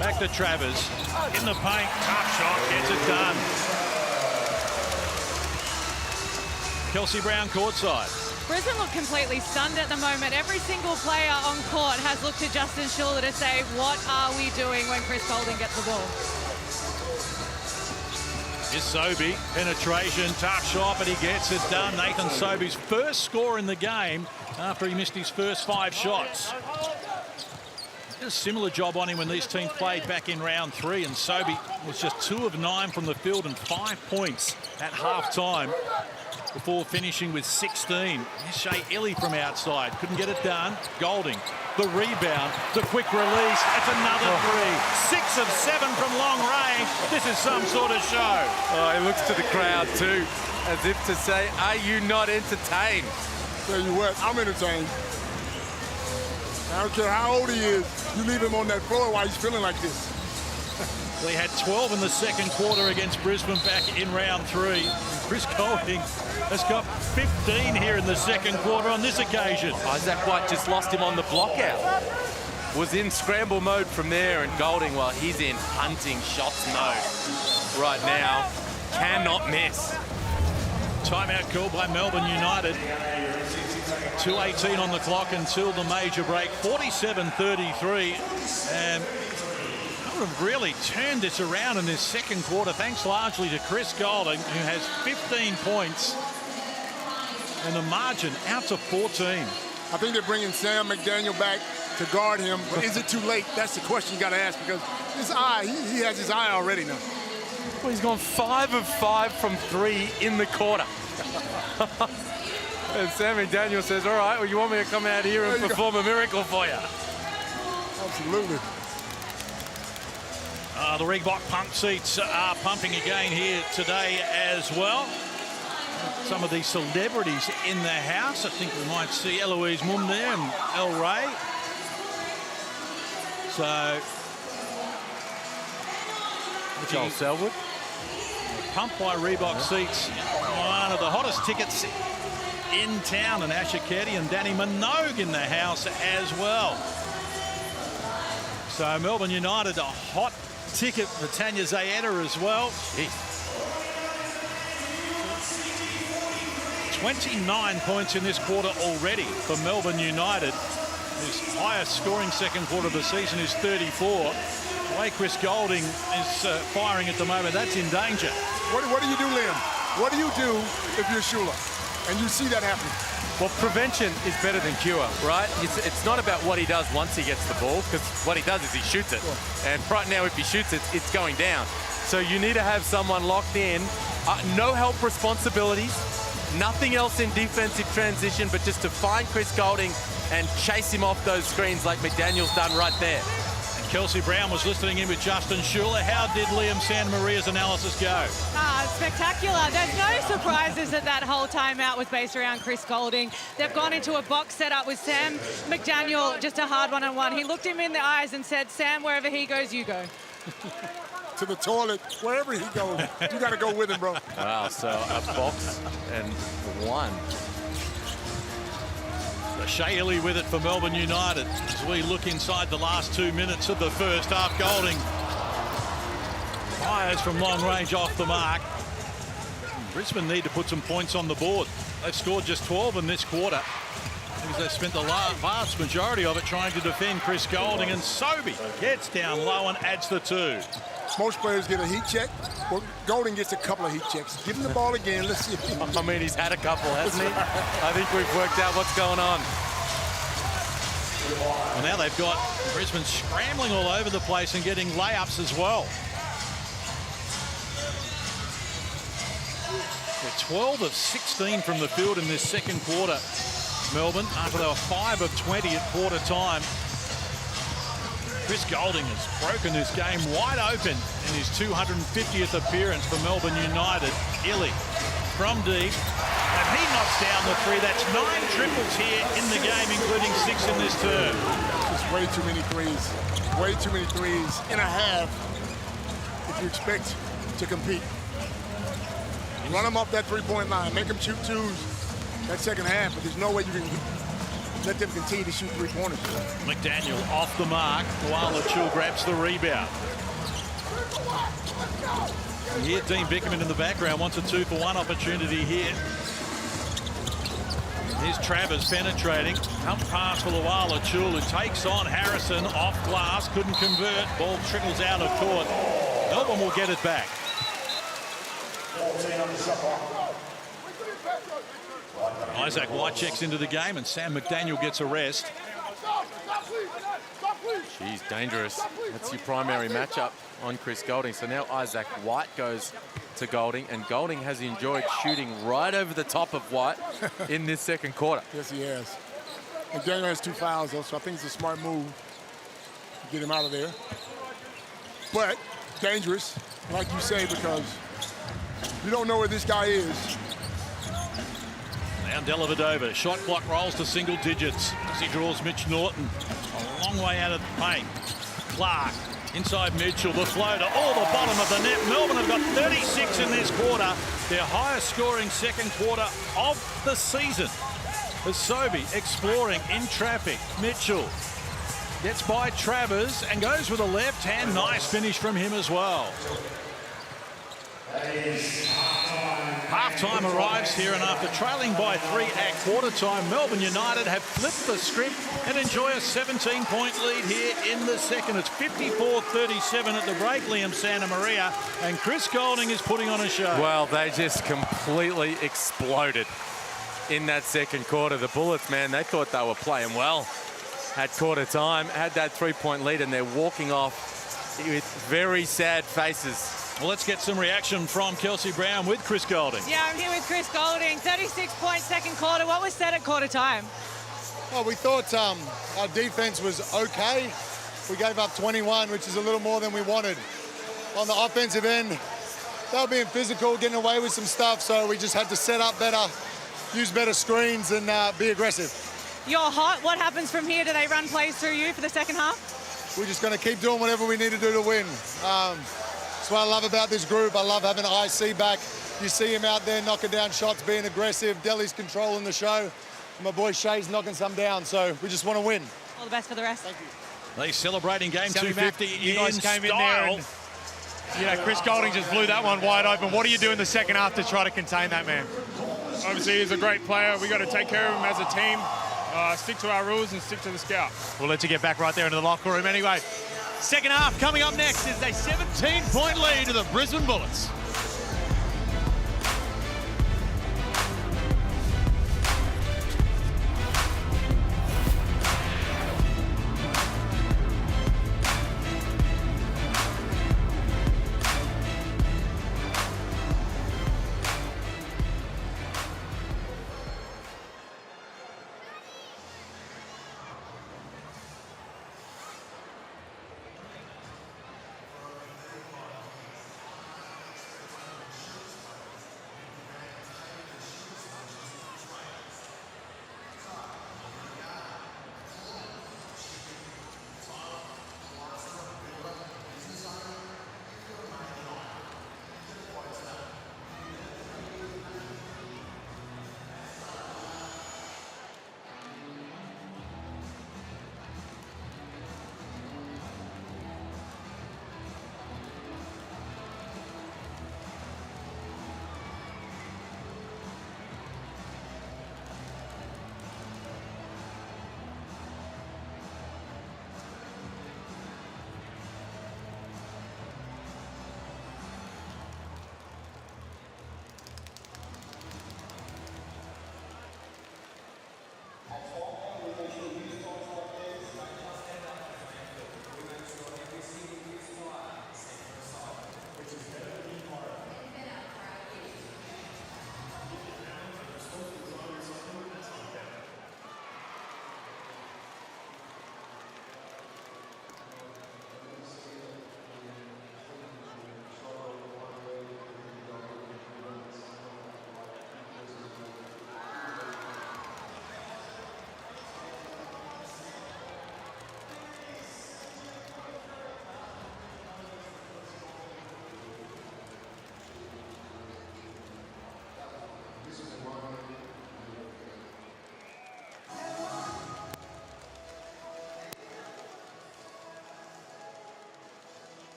Back to Travers. In the paint. Tough shot. Gets it done. Kelsey Brown courtside. Brisbane look completely stunned at the moment. Every single player on court has looked to Justin Shula to say, what are we doing when Chris Golding gets the ball? Is Sobey, penetration, tough shot, but he gets it done. Nathan Sobey's first score in the game after he missed his first 5 shots. Did a similar job on him when these teams played back in round 3, and Sobey was just 2 of 9 from the field and 5 points at half-time before finishing with 16. Here's Shea Illy from outside. Couldn't get it done. Golding, the rebound, the quick release. It's another 3. 6 of 7 from long range. This is some sort of show. Oh, he looks to the crowd too, as if to say, are you not entertained? Tell you what, I'm entertained. I don't care how old he is. You leave him on that floor while he's feeling like this. They had 12 in the second quarter against Brisbane back in round 3. Chris Golding has got 15 here in the second quarter on this occasion. Isaac White just lost him on the block out. Was in scramble mode from there, and Golding, well, he's in hunting shots mode right now. Cannot miss. Timeout called by Melbourne United. 2:18 on the clock until the major break. 47-33. And have really turned this around in this second quarter, thanks largely to Chris Golding, who has 15 points and the margin out to 14. I think they're bringing Sam McDaniel back to guard him, but is it too late? That's the question you got to ask, because his eye, he has his eye already now. Well, he's gone 5 of 5 from 3 in the quarter. And Sam McDaniel says, all right, well, you want me to come out here and perform a miracle for you? Absolutely. The Reebok pump seats are pumping again here today as well. Some of these celebrities in the house. I think we might see Eloise Mum there and El Ray. So, Joel Selwood. Pumped by Reebok seats. One of the hottest tickets in town, and Asher Keddy and Danny Minogue in the house as well. So Melbourne United, a hot ticket for Tanya Zayeda as well. 29 points in this quarter already for Melbourne United, whose highest scoring second quarter of the season is 34. The way Chris Golding is firing at the moment, that's in danger. What do you do, Liam? What do you do if you're Shula and you see that happening? Well, prevention is better than cure, right? It's not about what he does once he gets the ball, because what he does is he shoots it. And right now, if he shoots it, it's going down. So you need to have someone locked in. No help responsibilities, nothing else in defensive transition, but just to find Chris Golding and chase him off those screens like McDaniel's done right there. Kelsey Brown was listening in with Justin Schuler. How did Liam Santa Maria's analysis go? Spectacular. There's no surprises that whole timeout was based around Chris Goulding. They've gone into a box setup with Sam McDaniel, just a hard one-on-one. He looked him in the eyes and said, Sam, wherever he goes, you go. To the toilet, wherever he goes, you got to go with him, bro. Wow, so a box and one. Shayley with it for Melbourne United as we look inside the last 2 minutes of the first half. Goulding fires from long range off the mark. Brisbane need to put some points on the board. They've scored just 12 in this quarter because they've spent the vast majority of it trying to defend Chris Goulding, and Sobey gets down low and adds the 2. Most players get a heat check. Well, Goulding gets a couple of heat checks. Give him the ball again. Let's see if he... I mean, he's had a couple, hasn't he? I think we've worked out what's going on. Well, now they've got Brisbane scrambling all over the place and getting layups as well. They're 12 of 16 from the field in this second quarter, Melbourne, after they were 5 of 20 at quarter time. Chris Goulding has broken this game wide open in his 250th appearance for Melbourne United. Illy from deep, and he knocks down the 3. That's 9 triples here in the game, including 6 in this term. Just way too many threes. Way too many threes in a half if you expect to compete. Run them off that three-point line. Make them shoot 2s that second half, but there's no way you can let them continue to shoot 3-pointers. McDaniel off the mark while Chill grabs the rebound. You hear Dean Bickerman in the background wants a 2-for-1 opportunity here. Here's Travers penetrating. Pump pass for Luala Chul, who takes on Harrison off glass. Couldn't convert. Ball trickles out of court. Melbourne will get it back. Isaac White checks into the game, and Sam McDaniel gets a rest. She's dangerous. That's your primary matchup on Chris Goulding. So now Isaac White goes to Goulding, and Goulding has enjoyed shooting right over the top of White in this second quarter. Yes, he has. McDaniel has 2 fouls, though, so I think it's a smart move to get him out of there. But dangerous, like you say, because you don't know where this guy is. Now Dellavedova, shot clock rolls to single digits as he draws Mitch Norton a long way out of the paint. Clark inside Mitchell, the floater, all the bottom of the net. Melbourne have got 36 in this quarter, their highest scoring second quarter of the season. As Sobey exploring in traffic, Mitchell gets by Travers and goes with a left hand. Nice finish from him as well. Half-time arrives here, and after trailing by 3 at quarter time, Melbourne United have flipped the script and enjoy a 17-point lead here in the second. It's 54-37 at the break, Liam Santa Maria, and Chris Goulding is putting on a show. Well, they just completely exploded in that second quarter. The Bullets, man, they thought they were playing well at quarter time, had that 3-point lead, and they're walking off with very sad faces. Well, let's get some reaction from Kelsey Brown with Chris Goulding. Yeah, I'm here with Chris Goulding. 36-point second quarter. What was said at quarter time? Well, we thought our defense was okay. We gave up 21, which is a little more than we wanted. On the offensive end, they were being physical, getting away with some stuff, so we just had to set up better, use better screens, and be aggressive. You're hot. What happens from here? Do they run plays through you for the second half? We're just going to keep doing whatever we need to do to win. That's what I love about this group. I love having IC back. You see him out there knocking down shots, being aggressive. Delhi's controlling the show. My boy Shea's knocking some down, so we just want to win. All the best for the rest. Thank you. They celebrating game 250 you guys in came style. in there and, Chris Goulding just blew that one wide open. What do you do in the second half to try to contain that man? Obviously, he's a great player. We got to take care of him as a team, stick to our rules and stick to the scout. We'll let you get back right there into the locker room anyway. Second half coming up next is a 17-point lead to the Brisbane Bullets.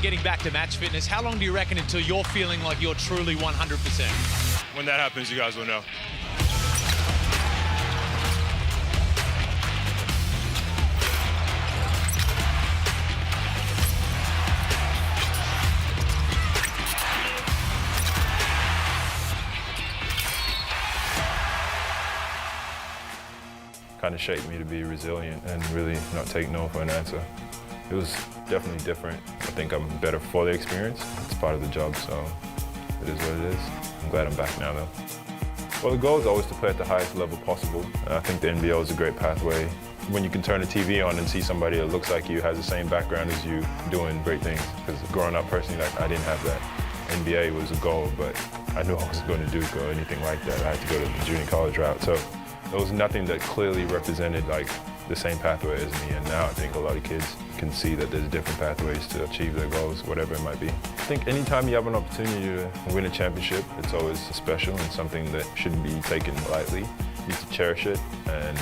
getting back to match fitness. How long do you reckon until you're feeling like you're truly 100%? When that happens, you guys will know. Kind of shaped me to be resilient and really not take no for an answer. It was definitely different. I think I'm better for the experience. It's part of the job, so it is what it is. I'm glad I'm back now, though. Well, the goal is always to play at the highest level possible. I think the NBL is a great pathway. When you can turn the TV on and see somebody that looks like you, has the same background as you, doing great things. Because growing up personally, I didn't have that. NBA was a goal, but I knew I wasn't going to Duke or anything like that. I had to go to the junior college route. So there was nothing that clearly represented like the same pathway as me, and now I think a lot of kids can see that there's different pathways to achieve their goals, whatever it might be. I think anytime you have an opportunity to win a championship, it's always special and something that shouldn't be taken lightly. You need to cherish it and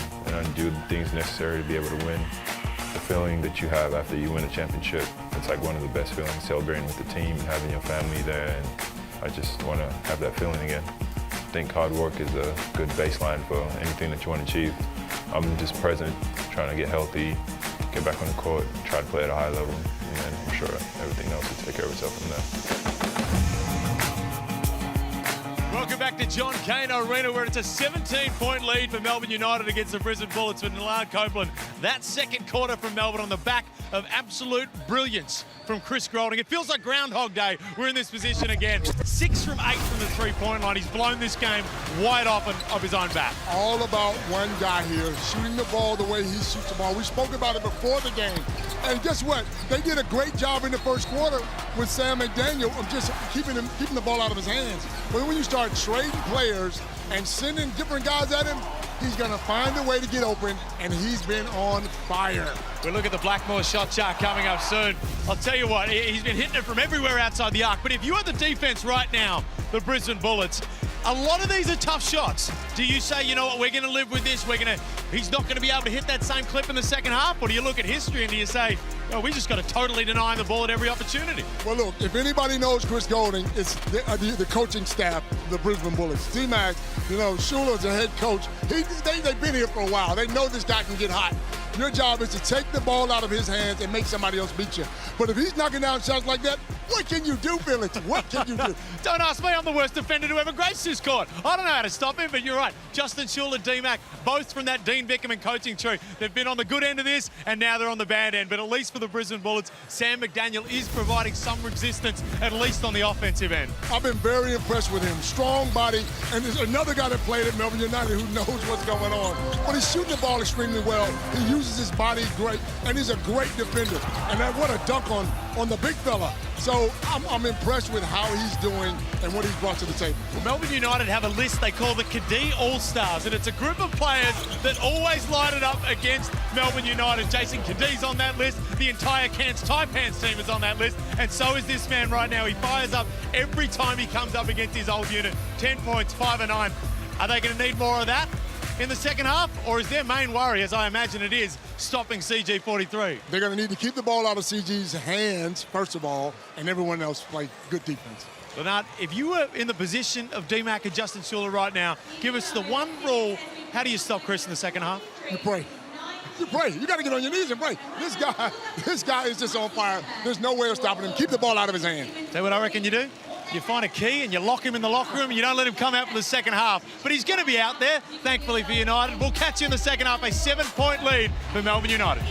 do the things necessary to be able to win. The feeling that you have after you win a championship, it's like one of the best feelings, celebrating with the team and having your family there, and I just want to have that feeling again. I think hard work is a good baseline for anything that you want to achieve. I'm just present, trying to get healthy, get back on the court, try to play at a high level, and then I'm sure everything else will take care of itself from there. Welcome back to John Cain Arena, where it's a 17-point lead for Melbourne United against the Brisbane Bullets with Nallard Copeland. That second quarter from Melbourne on the back of absolute brilliance from Chris Goulding. It feels like Groundhog Day. We're in this position again. 6 from 8 from the three-point line. He's blown this game wide open of his own bat. All about one guy here, shooting the ball the way he shoots the ball. We spoke about it before the game. And guess what? They did a great job in the first quarter with Sam McDaniel of just keeping the ball out of his hands. But when you start trading players and sending different guys at him, he's going to find a way to get open, and he's been on fire. We'll look at the Blackmore shot chart coming up soon. I'll tell you what, he's been hitting it from everywhere outside the arc. But if you are the defense right now, the Brisbane Bullets, a lot of these are tough shots. Do you say, you know what, we're going to live with this, he's not going to be able to hit that same clip in the second half? Or do you look at history and do you say, oh, we just got to totally deny him the ball at every opportunity? Well, look, if anybody knows Chris Goulding, it's the coaching staff, the Brisbane Bullets. T-Mac, Schuler's the head coach. They've been here for a while. They know this guy can get hot. Your job is to take the ball out of his hands and make somebody else beat you. But if he's knocking down shots like that, what can you do, Felix? What can you do? Don't ask me. I'm the worst defender to ever grace this court. I don't know how to stop him, but you're right. Justin Schuler, D-Mac, both from that Dean Vickerman coaching tree. They've been on the good end of this, and now they're on the bad end. But at least for the Brisbane Bullets, Sam McDaniel is providing some resistance, at least on the offensive end. I've been very impressed with him. Strong body, and there's another guy that played at Melbourne United who knows what's going on. But he's shooting the ball extremely well. He uses his body great, and he's a great defender. And what a dunk on the big fella. So I'm impressed with how he's doing and what he's brought to the table. Well, Melbourne United have a list they call the Cadee All-Stars, and it's a group of players that always line it up against Melbourne United. Jason Cadee's on that list. The entire Cairns Taipans team is on that list, and so is this man right now. He fires up every time he comes up against his old unit. 10 points, 5 and 9. Are they going to need more of that in the second half, or is their main worry, as I imagine it is, stopping CG43? They're going to need to keep the ball out of CG's hands, first of all, and everyone else play good defense. Leonard, if you were in the position of D-Mac and Justin Schuler right now, give us the one rule. How do you stop Chris in the second half? You pray. You pray. You got to get on your knees and pray. This guy is just on fire. There's no way of stopping him. Keep the ball out of his hand. Tell you what I reckon you do? You find a key and you lock him in the locker room and you don't let him come out for the second half. But he's going to be out there, thankfully for United. We'll catch you in the second half, a 7-point lead for Melbourne United.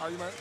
Are you, man?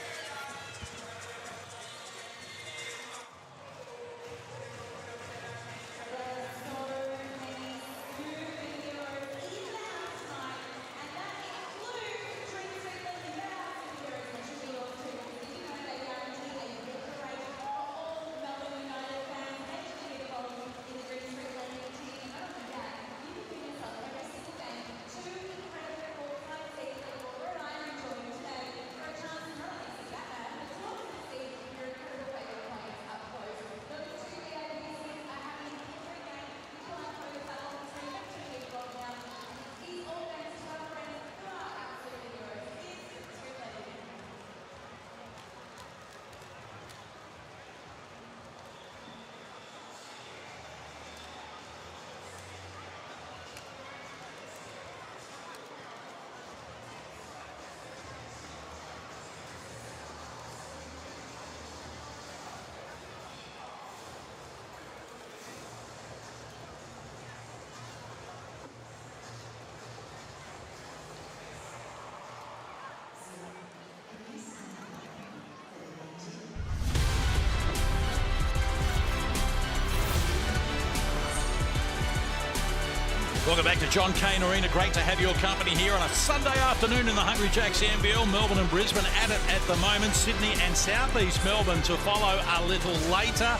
Welcome back to John Cain Arena. Great to have your company here on a Sunday afternoon in the Hungry Jacks NBL. Melbourne and Brisbane at it at the moment. Sydney and Southeast Melbourne to follow a little later.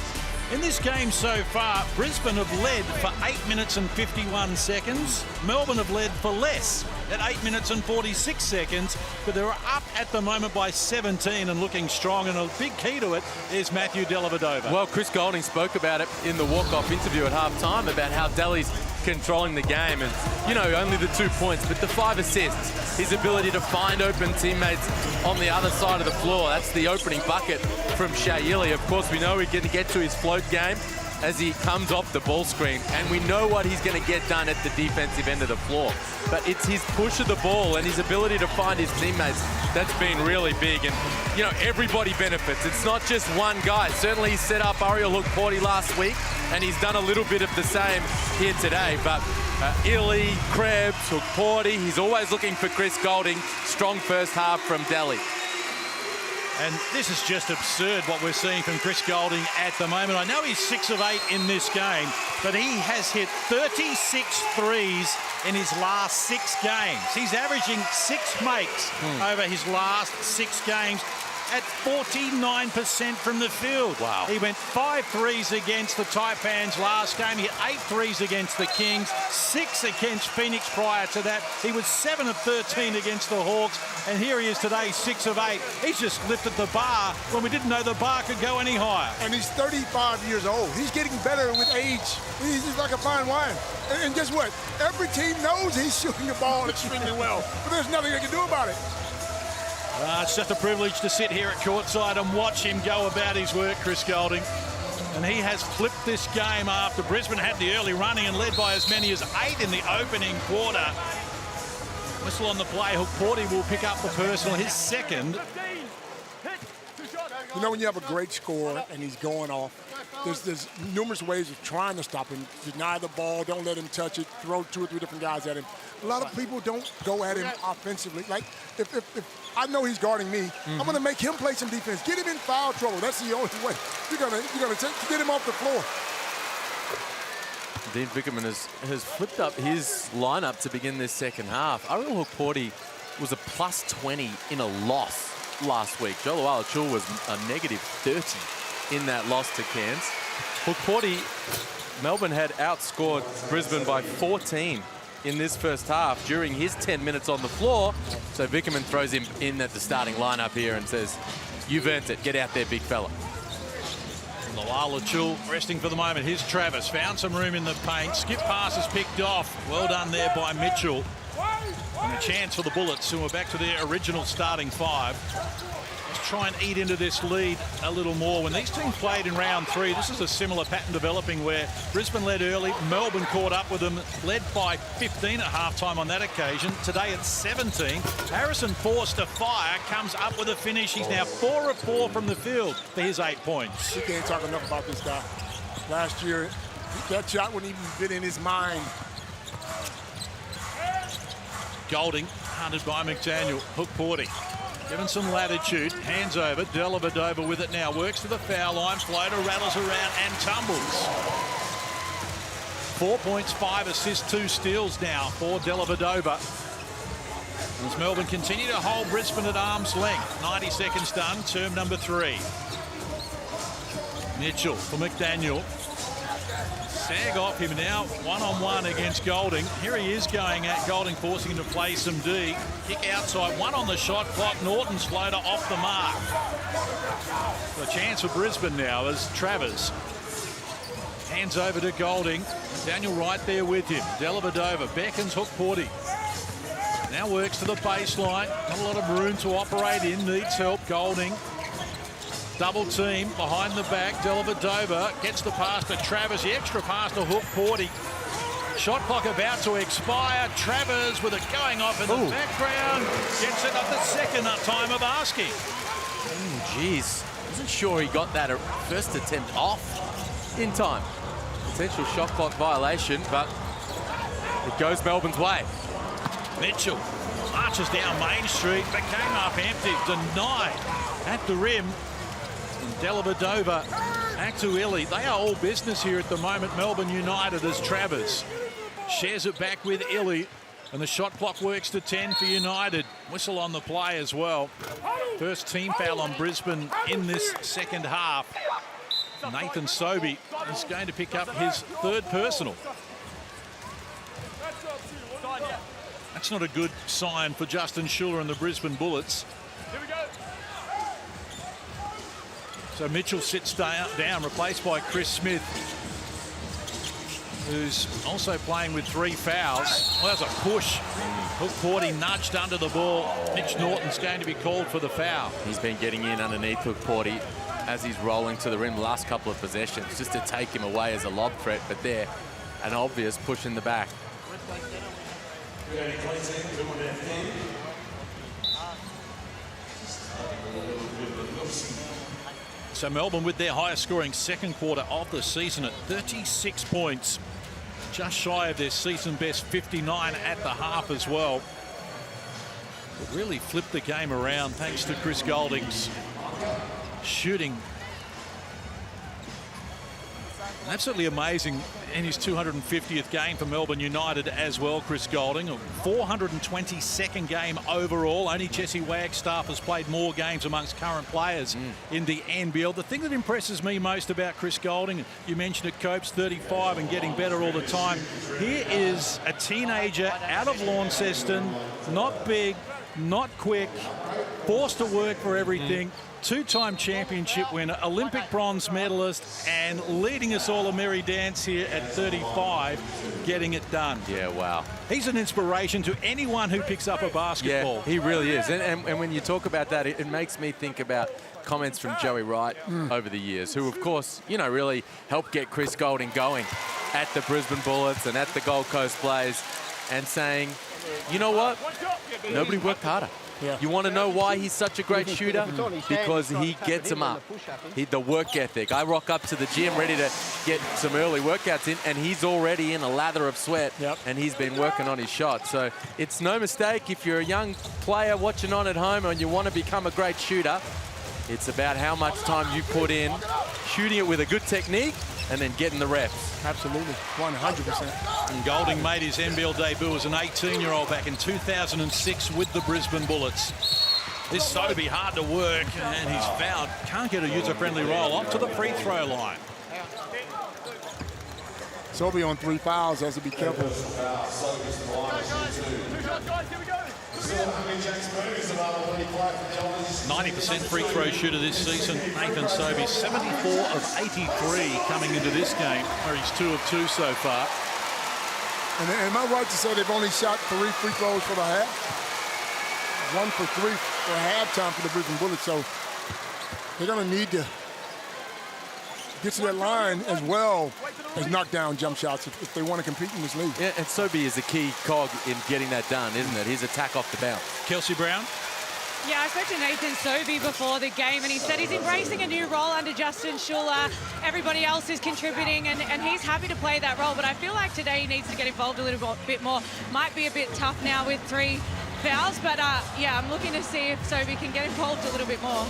In this game so far, Brisbane have led for 8 minutes and 51 seconds. Melbourne have led for less at 8 minutes and 46 seconds, but they're up at the moment by 17 and looking strong, and a big key to it is Matthew Dellavedova. Well, Chris Goulding spoke about it in the walk-off interview at half-time about how Delly's controlling the game, and, you know, only the 2 points, but the 5 assists, his ability to find open teammates on the other side of the floor. That's the opening bucket from Shayili. Of course, we know we're going to get to his float game as he comes off the ball screen, and we know what he's going to get done at the defensive end of the floor. But it's his push of the ball and his ability to find his teammates that's been really big, and, you know, everybody benefits. It's not just one guy. Certainly he set up Ariel Hook-Porty last week, and he's done a little bit of the same here today. But Illy, Krebs, Hook-Porty, he's always looking for Chris Goulding. Strong first half from Delly. And this is just absurd what we're seeing from Chris Goulding at the moment. I know he's 6 of 8 in this game, but he has hit 36 threes in his last 6 games. He's averaging 6 makes over his last 6 games at 49% from the field. Wow. He went 5 threes against the Taipans last game. He hit 8 threes against the Kings, 6 against Phoenix prior to that. He was 7 of 13 against the Hawks, and here he is today, 6 of 8. He's just lifted the bar when we didn't know the bar could go any higher. And he's 35 years old. He's getting better with age. He's like a fine wine. And guess what? Every team knows he's shooting the ball extremely well, but there's nothing they can do about it. It's just a privilege to sit here at courtside and watch him go about his work, Chris Goulding. And he has flipped this game after Brisbane had the early running and led by as many as 8 in the opening quarter. Whistle on the play. Hook-Porty will pick up the personal, his second. You know, when you have a great scorer and he's going off, there's numerous ways of trying to stop him. Deny the ball, don't let him touch it, throw 2 or 3 different guys at him. A lot of people don't go at him offensively. Like, if I know he's guarding me, I'm going to make him play some defense. Get him in foul trouble. That's the only way. You're gonna get him off the floor. Dean Vickerman has flipped up his lineup to begin this second half. Ariel Hook-Porty was a plus 20 in a loss last week. Joel Alachul was a negative 30 in that loss to Cairns. Hook-Porty, Melbourne had outscored Brisbane by 14 in this first half during his 10 minutes on the floor. So Vickerman throws him in at the starting lineup here and says, you've earned it. Get out there, big fella. Alachul resting for the moment. Here's Travis. Found some room in the paint. Skip pass is picked off. Well done there by Mitchell. And a chance for the Bullets, who are back to their original starting 5. Let's try and eat into this lead a little more. When these teams played in round 3, this is a similar pattern developing where Brisbane led early, Melbourne caught up with them, led by 15 at halftime on that occasion. Today it's 17. Harrison forced to fire, comes up with a finish. He's now 4 of 4 from the field for his 8 points. You can't talk enough about this guy. Last year, that shot wouldn't even fit in his mind. Goulding, hunted by McDaniel. Hook-Porty. Given some latitude, hands over, Dellavedova with it now, works to the foul line, floater rattles around and tumbles. 4 points, 5 assists, 2 steals now for Dellavedova. As Melbourne continue to hold Brisbane at arm's length. 90 seconds done, term number 3. Mitchell for McDaniel. Sag off him now, one-on-one against Golding. Here he is going at Golding, forcing him to play some D. Kick outside, 1 on the shot clock. Norton's floater off the mark. A chance for Brisbane now as Travers hands over to Golding. Daniel right there with him. Dellavedova beckons hook Porty. Now works to the baseline. Not a lot of room to operate in. Needs help. Golding. Double team behind the back. Dellavedova gets the pass to Travers. The extra pass to hook Porty. Shot clock about to expire. Travers with it going off in the background. Gets it up the second time of asking. Jeez. Wasn't sure he got that first attempt off in time. Potential shot clock violation, but it goes Melbourne's way. Mitchell marches down Main Street, but came up empty, denied at the rim. And Dellavedova back to Illy. They are all business here at the moment, Melbourne United, as Travers shares it back with Illy. And the shot clock works to 10 for United. Whistle on the play as well. First team foul on Brisbane in this second half. Nathan Sobey is going to pick up his 3rd personal. That's not a good sign for Justin Schuller and the Brisbane Bullets. Here we go. So Mitchell sits down, replaced by Chris Smith, who's also playing with 3 fouls. Well, that's a push. Hook Porty nudged under the ball. Mitch Norton's going to be called for the foul. He's been getting in underneath Hook Porty as he's rolling to the rim the last couple of possessions, just to take him away as a lob threat, but there, an obvious push in the back. So Melbourne with their highest scoring second quarter of the season at 36 points. Just shy of their season best 59 at the half as well. But really flipped the game around thanks to Chris Golding's shooting. Absolutely amazing in his 250th game for Melbourne United as well, Chris Golding. A 422nd game overall. Only Jesse Wagstaff has played more games amongst current players in the NBL. The thing that impresses me most about Chris Golding, you mentioned it, Copes, 35 and getting better all the time. Here is a teenager out of Launceston, not big, not quick, forced to work for everything. 2-time championship winner, Olympic bronze medalist, and leading us all a merry dance here at 35, getting it done. Yeah, wow. He's an inspiration to anyone who picks up a basketball. Yeah, he really is. And when you talk about that, it makes me think about comments from Joey Wright over the years, who, of course, you know, really helped get Chris Golding going at the Brisbane Bullets and at the Gold Coast Blaze, and saying, you know what? Nobody worked harder. Yeah. You want to know why he's such a great shooter? Because he gets them up. The work ethic. I rock up to the gym ready to get some early workouts in, and he's already in a lather of sweat, and he's been working on his shot. So it's no mistake if you're a young player watching on at home and you want to become a great shooter, it's about how much time you put in, shooting it with a good technique, and then getting the reps. Absolutely, 100%. And Golding made his NBL debut as an 18-year-old back in 2006 with the Brisbane Bullets. This Sobey hard to work, and he's fouled. Can't get a user-friendly roll up to the free throw line. Sobey on 3 fouls, has to be careful. 90% free throw shooter this season. Nathan Sobey, 74 of 83 coming into this game, where he's 2 of 2 so far. And am I right to say they've only shot 3 free throws for the half? 1 for 3 for halftime for the Brisbane Bullets, so they're going to need to get to that line as well as knock down jump shots if they want to compete in this league. Yeah, and Sobey is a key cog in getting that done, isn't it? His attack off the bounce. Kelsey Brown? Yeah, I spoke to Nathan Sobey before the game, and he said he's embracing a new role under Justin Schuller. Everybody else is contributing, and he's happy to play that role. But I feel like today he needs to get involved a little bit more. Might be a bit tough now with 3 fouls, but yeah, I'm looking to see if Sobey can get involved a little bit more.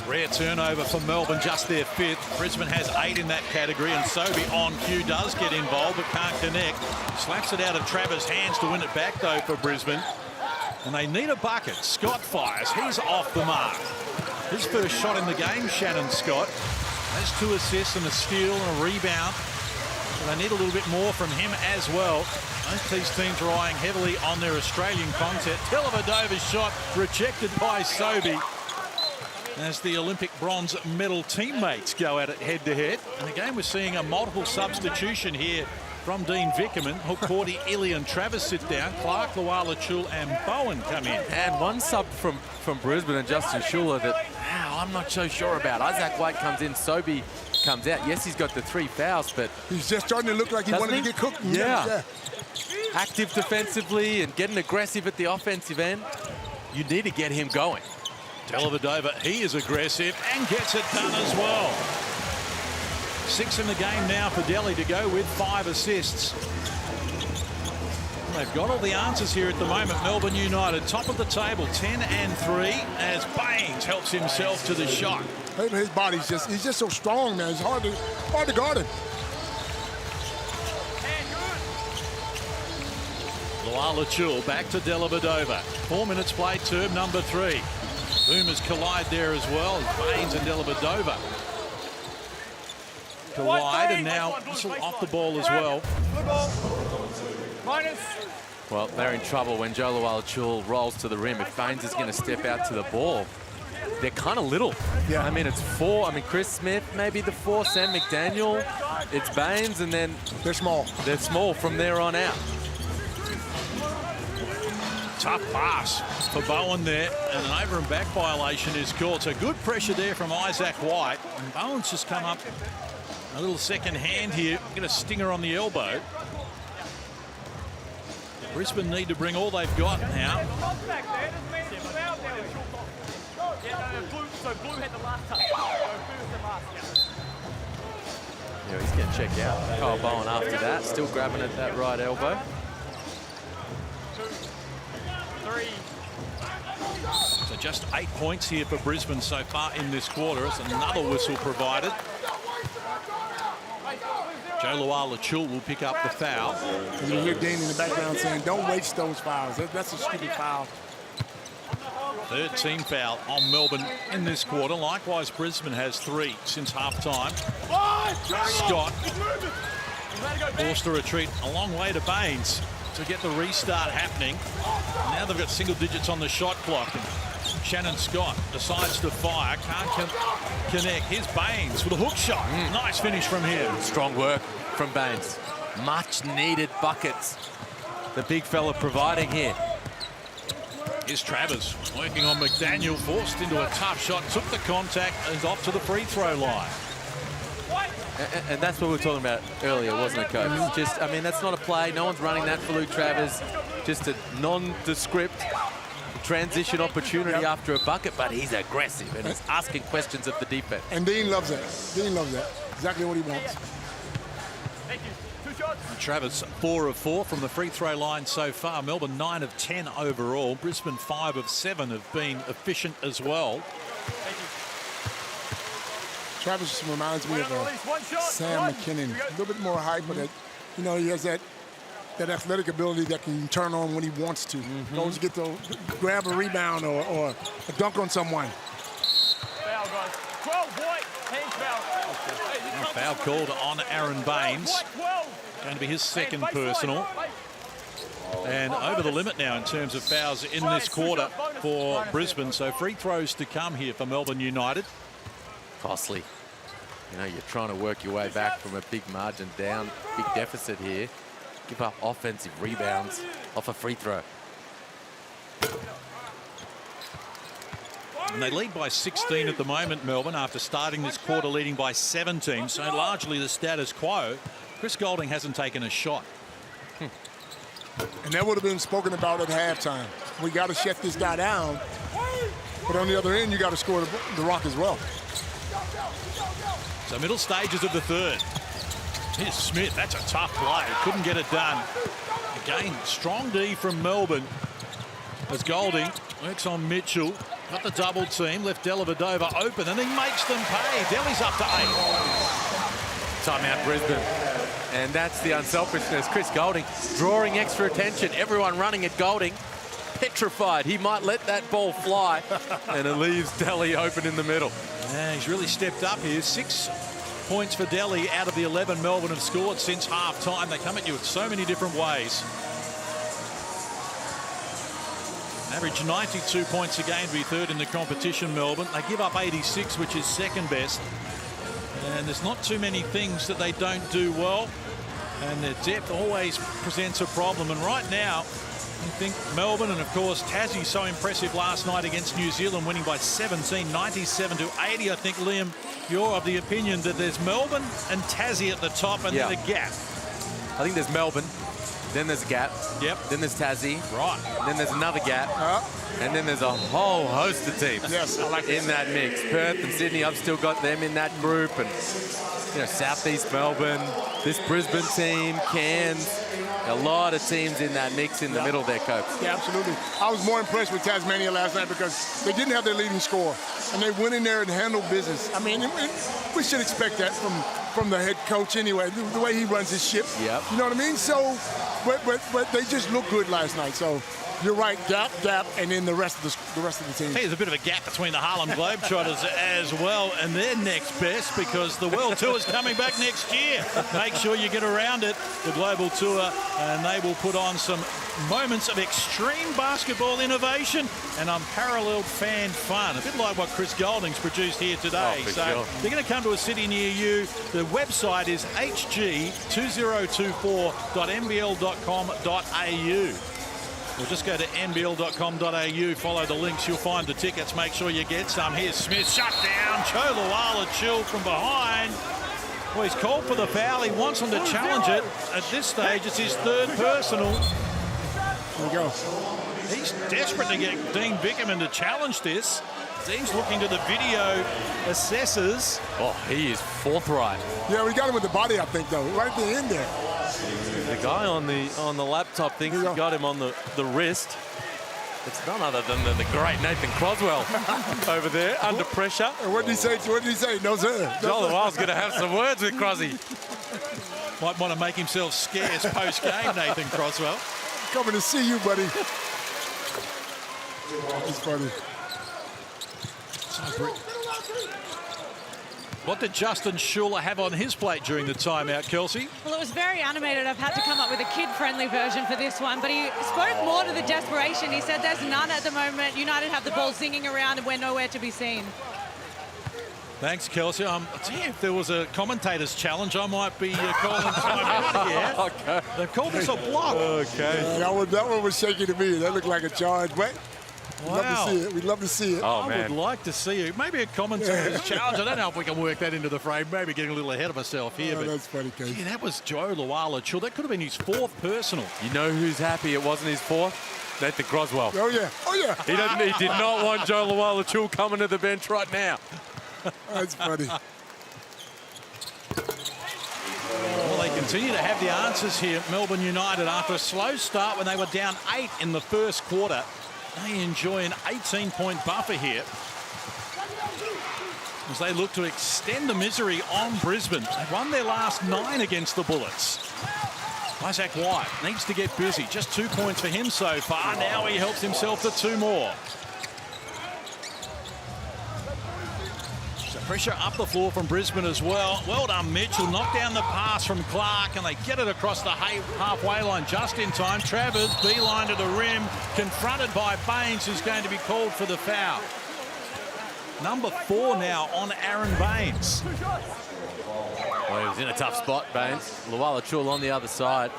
Rare turnover for Melbourne, just their 5th. Brisbane has 8 in that category, and Sobey on cue does get involved but can't connect. Slaps it out of Travers' hands to win it back though for Brisbane. And they need a bucket. Scott fires. He's off the mark. His first shot in the game, Shannon Scott. Has 2 assists and a steal and a rebound. So they need a little bit more from him as well. Both these teams are eyeing heavily on their Australian content. Dellavedova's shot rejected by Sobey as the Olympic bronze medal teammates go at it head-to-head. And again, we're seeing a multiple substitution here from Dean Vickerman. Hukporti, Illy and Travers sit down. Clark, Luala, Chul and Bowen come in. And one sub from Brisbane and Justin Schuller that I'm not so sure about. Isaac White comes in, Sobey comes out. Yes, he's got the 3 fouls, but he's just starting to look like he wanted to get cooked. Yeah. Active defensively and getting aggressive at the offensive end. You need to get him going. Dellavedova, he is aggressive and gets it done as well. 6 in the game now for Delhi to go with 5 assists. They've got all the answers here at the moment. Melbourne United, top of the table, 10 and 3, as Baines helps himself to the shot. His body's he's just so strong, man. It's hard to guard him. Luala Chul back to Dellavedova. 4 minutes played, term number 3. Boomers collide there as well. Baines and Dellavedova collide, and now whistle off the ball as well. Well, they're in trouble when Joe Luala-Chul rolls to the rim. If Baines is going to step out to the ball, they're kind of little. Yeah. I mean, it's 4. I mean, Chris Smith, maybe the 4. Sam McDaniel, it's Baines, and then they're small. They're small from there on out. Tough pass for Bowen there, and an over and back violation is called. So good pressure there from Isaac White. And Bowen's just come up a little second hand here. Get a stinger on the elbow. Brisbane need to bring all they've got now. Yeah, he's getting checked out. Kyle Bowen after that, still grabbing at that right elbow. So just 8 points here for Brisbane so far in this quarter. As another whistle provided. Joe Luala-Chul will pick up the foul. And you hear Dane in the background saying, don't waste those fouls. That's a stupid foul. 3rd team foul on Melbourne in this quarter. Likewise, Brisbane has 3 since half-time. Scott forced to retreat a long way to Baines to get the restart happening. Now they've got single digits on the shot clock. And Shannon Scott decides to fire, can't connect. Here's Baines with a hook shot. Nice finish from him. Strong work from Baines. Much needed buckets the big fella providing here. Here's Travers working on McDaniel, forced into a tough shot, took the contact and is off to the free throw line. And that's what we were talking about earlier, wasn't it, Coach? Just, I mean, that's not a play. No one's running that for Luke Travers. Just a nondescript transition opportunity after a bucket, but he's aggressive and he's asking questions of the defense. And Dean loves that. Dean loves that. Exactly what he wants. Travers 4 of 4 from the free throw line so far. Melbourne 9 of 10 overall. Brisbane 5 of 7 have been efficient as well. Travis reminds me of Sam McKinnon. A little bit more height, but you know, he has that athletic ability that can turn on when he wants to. Goes to get to grab a rebound or a dunk on someone. Foul called on Aaron Baines. Going to be his 2nd personal. And over the limit now in terms of fouls in this quarter for Brisbane. So free throws to come here for Melbourne United. Costly. You know, you're trying to work your way back from a big margin down, big deficit here. Give up offensive rebounds off a free throw. And they lead by 16 at the moment, Melbourne, after starting this quarter leading by 17. So largely the status quo. Chris Goulding hasn't taken a shot. And that would have been spoken about at halftime. We got to shut this guy down. But on the other end, you got to score the rock as well. So middle stages of the 3rd. Here's Smith. That's a tough play. Couldn't get it done. Again, strong D from Melbourne. As Golding works on Mitchell. Got the double team, left Dellavedova open, and he makes them pay. Delhi's up to 8. Timeout Brisbane. And that's the unselfishness. Chris Golding drawing extra attention. Everyone running at Golding. Petrified. He might let that ball fly. And it leaves Delhi open in the middle. Yeah, he's really stepped up here. 6 points for Delhi out of the 11 Melbourne have scored since half-time. They come at you in so many different ways. Average 92 points a game to be third in the competition, Melbourne. They give up 86, which is second best. And there's not too many things that they don't do well. And their depth always presents a problem. And right now, I think Melbourne, and of course Tassie, so impressive last night against New Zealand, winning by 17, 97-80. I think, Liam, you're of the opinion that there's Melbourne and Tassie at the top, and then a gap. I think there's Melbourne, then there's a gap. Yep. Then there's Tassie. Right. Then there's another gap. And then there's a whole host of teams in that mix. Perth and Sydney, I've still got them in that group. And, you know, Southeast Melbourne, this Brisbane team, Cairns, a lot of teams in that mix in the middle there, Coach. Yeah, absolutely. I was more impressed with Tasmania last night because they didn't have their leading scorer, and they went in there and handled business. I mean, we should expect that from the head coach anyway, the way he runs his ship. Yep. You know what I mean? So, but they just looked good last night. So, you're right, gap, and then the rest of the team. Hey, there's a bit of a gap between the Harlem Globetrotters as well, and they're next best because the World Tour is coming back next year. Make sure you get around it, the Global Tour, and they will put on some moments of extreme basketball innovation and unparalleled fan fun. A bit like what Chris Golding's produced here today. So they're going to come to a city near you. The website is hg2024.nbl.com.au. Or just go to nbl.com.au, follow the links, you'll find the tickets. Make sure you get some. Here's Smith, shut down. Choluala Chill from behind. Well, he's called for the foul. He wants him to challenge it. At this stage, it's his third personal. There we go. He's desperate to get Dean Bickerman to challenge this. Dean's looking to the video assessors. Oh, he is forthright. Yeah, we got him with the body, I think, though, right at the end there. The guy on the laptop thinks he got him on the wrist. It's none other than the great Nathan Croswell over there under pressure. What did he say? No, sir. Joel Lawal's going to have some words with Crosby. Might want to make himself scarce post-game, Nathan Croswell. Coming to see you, buddy. It's funny. What did Justin Schuler have on his plate during the timeout, Kelsey? Well, it was very animated. I've had to come up with a kid-friendly version for this one, but he spoke more to the desperation. He said there's none at the moment. United have the ball zinging around and we're nowhere to be seen. Thanks, Kelsey. If there was a commentator's challenge, I might be calling timeout here. Okay. They've called this a block. Okay. That one was shaky to me. That looked like a charge, but wow. We'd love to see it. Oh, I would like to see it. Maybe a commentator's challenge. I don't know if we can work that into the frame. Maybe getting a little ahead of myself here. Oh, but that's funny, Kate. Yeah, that was Joe Luala Chill. That could have been his fourth personal. You know who's happy it wasn't his fourth? Nathan Croswell. Oh, yeah. Oh, yeah. He did not want Joe Luala Chill coming to the bench right now. That's funny. Well, they continue to have the answers here. Melbourne United, after a slow start when they were down 8 in the first quarter, they enjoy an 18-point buffer here as they look to extend the misery on Brisbane. They've won their last 9 against the Bullets. Isaac White needs to get busy. Just 2 points for him so far. Now he helps himself to 2 more. So pressure up the floor from Brisbane as well. Well done, Mitchell. Knocked down the pass from Clark, and they get it across the halfway line just in time. Travers, beeline to the rim, confronted by Baines, who's going to be called for the foul. Number 4 now on Aaron Baines. Well, he was in a tough spot, Baines. Luala Chul on the other side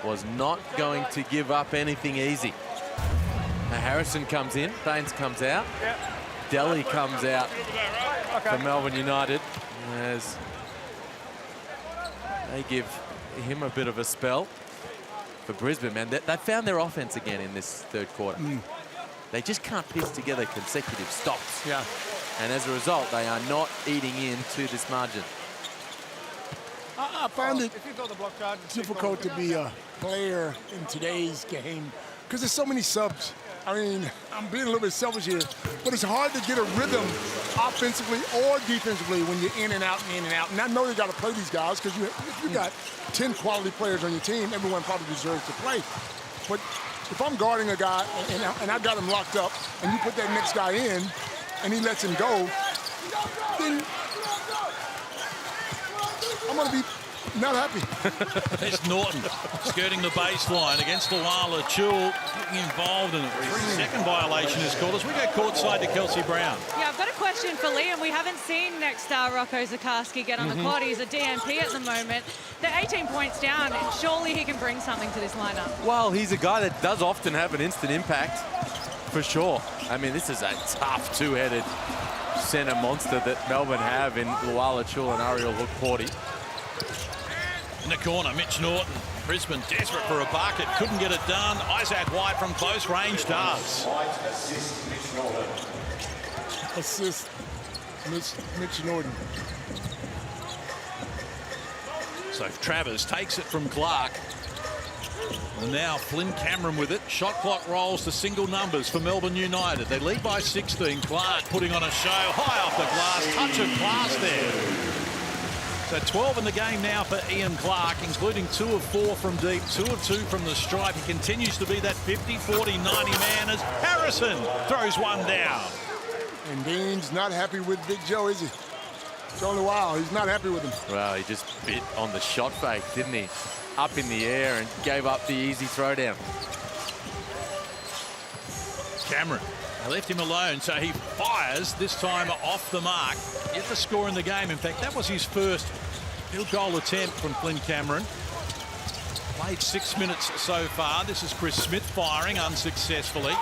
was not going to give up anything easy. Now Harrison comes in, Baines comes out. Delhi comes out for Melbourne United as they give him a bit of a spell for Brisbane, man. They found their offense again in this third quarter. They just can't piece together consecutive stops. Yeah. And as a result, they are not eating into this margin. I find it difficult to be a player in today's game because there's so many subs. I mean, I'm being a little bit selfish here, but it's hard to get a rhythm offensively or defensively when you're in and out and in and out. And I know you got to play these guys because if you got 10 quality players on your team, everyone probably deserves to play. But if I'm guarding a guy and I got him locked up and you put that next guy in and he lets him go, then I'm going to be not happy. There's Norton skirting the baseline against Luala Chul, getting involved in a 3-second violation is called as we go courtside to Kelsey Brown. Yeah, I've got a question for Liam. We haven't seen next star Rocco Zikarsky get on the court. He's a DMP at the moment. They're 18 points down. Surely he can bring something to this lineup. Well, he's a guy that does often have an instant impact, for sure. I mean, this is a tough two-headed center monster that Melbourne have in Luala Chul and Ariel Hook-Porty. In the corner, Mitch Norton. Brisbane desperate for a bucket, couldn't get it done. Isaac White from close range does. Assist, Mitch Norton. So Travers takes it from Clark. And now Flynn Cameron with it. Shot clock rolls to single numbers for Melbourne United. They lead by 16. Clark putting on a show. High off the glass. Touch of class there. So 12 in the game now for Ian Clark, including 2 of 4 from deep, 2 of 2 from the stripe. He continues to be that 50, 40, 90 man as Harrison throws one down. And Dean's not happy with Big Joe, is he? Joe Luau, he's not happy with him. Well, he just bit on the shot fake, didn't he? Up in the air and gave up the easy throwdown. Cameron, they left him alone, so he fires, this time off the mark. Get the score in the game. In fact, that was his first field goal attempt from Flynn Cameron. Played 6 minutes so far. This is Chris Smith firing unsuccessfully.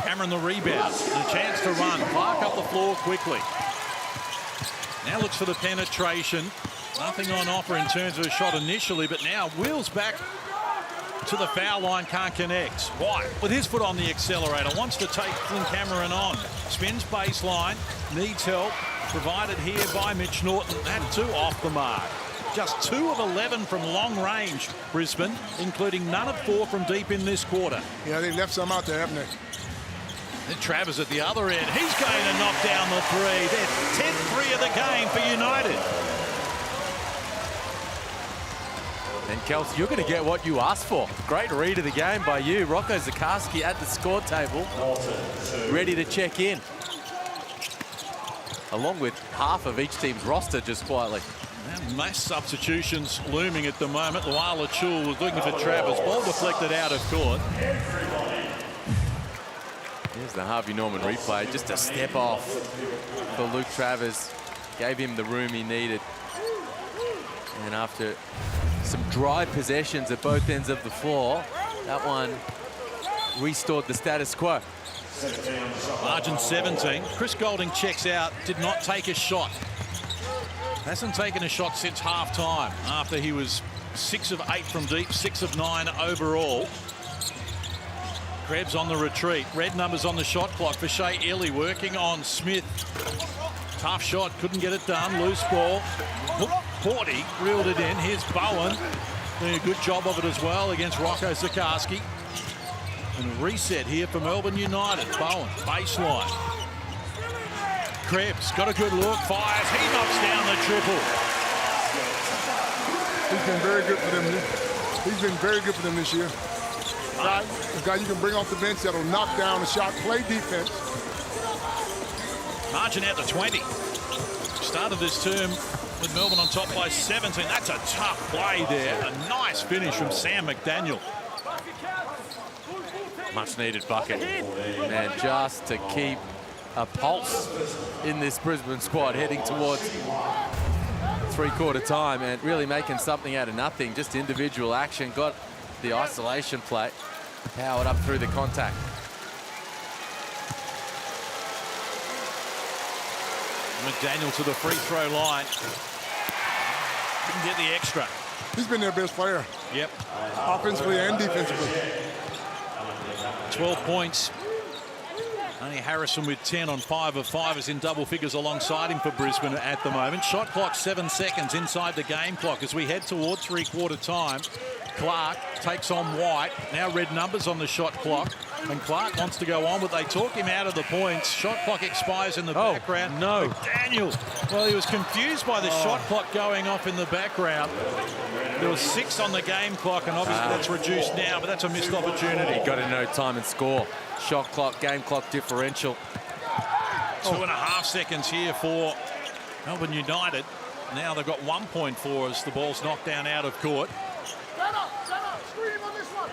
Cameron the rebound, the chance to run. Clark up the floor quickly. Now looks for the penetration. Nothing on offer in terms of a shot initially, but now wheels back to the foul line, can't connect. White with his foot on the accelerator, wants to take Flynn Cameron on. Spins baseline, needs help, provided here by Mitch Norton. That 2 off the mark. Just 2 of 11 from long range, Brisbane, including none of 4 from deep in this quarter. Yeah, they left some out there, haven't they? Then Travers at the other end. He's going to knock down the 3. Their 10th 3 of the game for United. And Kelsey, you're going to get what you asked for. Great read of the game by you. Rocco Zikarsky at the score table, ready to check in. Along with half of each team's roster just quietly. Mass substitutions looming at the moment. Luala Chul was looking for Travers. Ball deflected out of court. Here's the Harvey Norman replay. Just a step off for Luke Travers. Gave him the room he needed. And after some dry possessions at both ends of the floor, that one restored the status quo. Margin 17. Chris Goulding checks out, did not take a shot. Hasn't taken a shot since half-time after he was 6 of 8 from deep, 6 of 9 overall. Krebs on the retreat. Red numbers on the shot clock for Shea Ely working on Smith. Tough shot, couldn't get it done. Loose ball. Porty reeled it in. Here's Bowen doing a good job of it as well against Rocco Zikarsky. And a reset here for Melbourne United. Bowen, baseline. Krebs got a good look, fires. He knocks down the triple. He's been very good for them. He's been very good for them this year. A guy you can bring off the bench that'll knock down a shot, play defense. Margin out to 20. Started this term with Melbourne on top by 17. That's a tough play there. A nice finish from Sam McDaniel. Much needed bucket. And just to keep a pulse in this Brisbane squad heading towards three-quarter time and really making something out of nothing. Just individual action. Got the isolation play. Powered up through the contact. McDaniel to the free throw line. Didn't get the extra. He's been their best player. Yep. Offensively and defensively. 12 points. Only Harrison with 10 on 5 of 5 is in double figures alongside him for Brisbane at the moment. Shot clock 7 seconds inside the game clock as we head towards three-quarter time. Clark takes on White. Now red numbers on the shot clock. And Clark wants to go on, but they talk him out of the points. Shot clock expires in the background. No. McDaniel, well, he was confused by the shot clock going off in the background. There was 6 on the game clock, and obviously that's reduced now, but that's a missed opportunity. Got to know time and score. Shot clock, game clock differential. 2.5 seconds here for Melbourne United. Now they've got 1 point for as the ball's knocked down out of court. Scream on this one.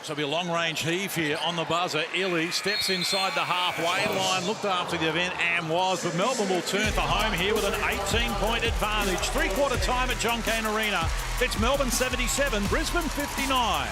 So it'll be a long-range heave here on the buzzer. Illy steps inside the halfway line, looked after the event and was, but Melbourne will turn for home here with an 18-point advantage. Three-quarter time at John Cain Arena. It's Melbourne 77, Brisbane 59.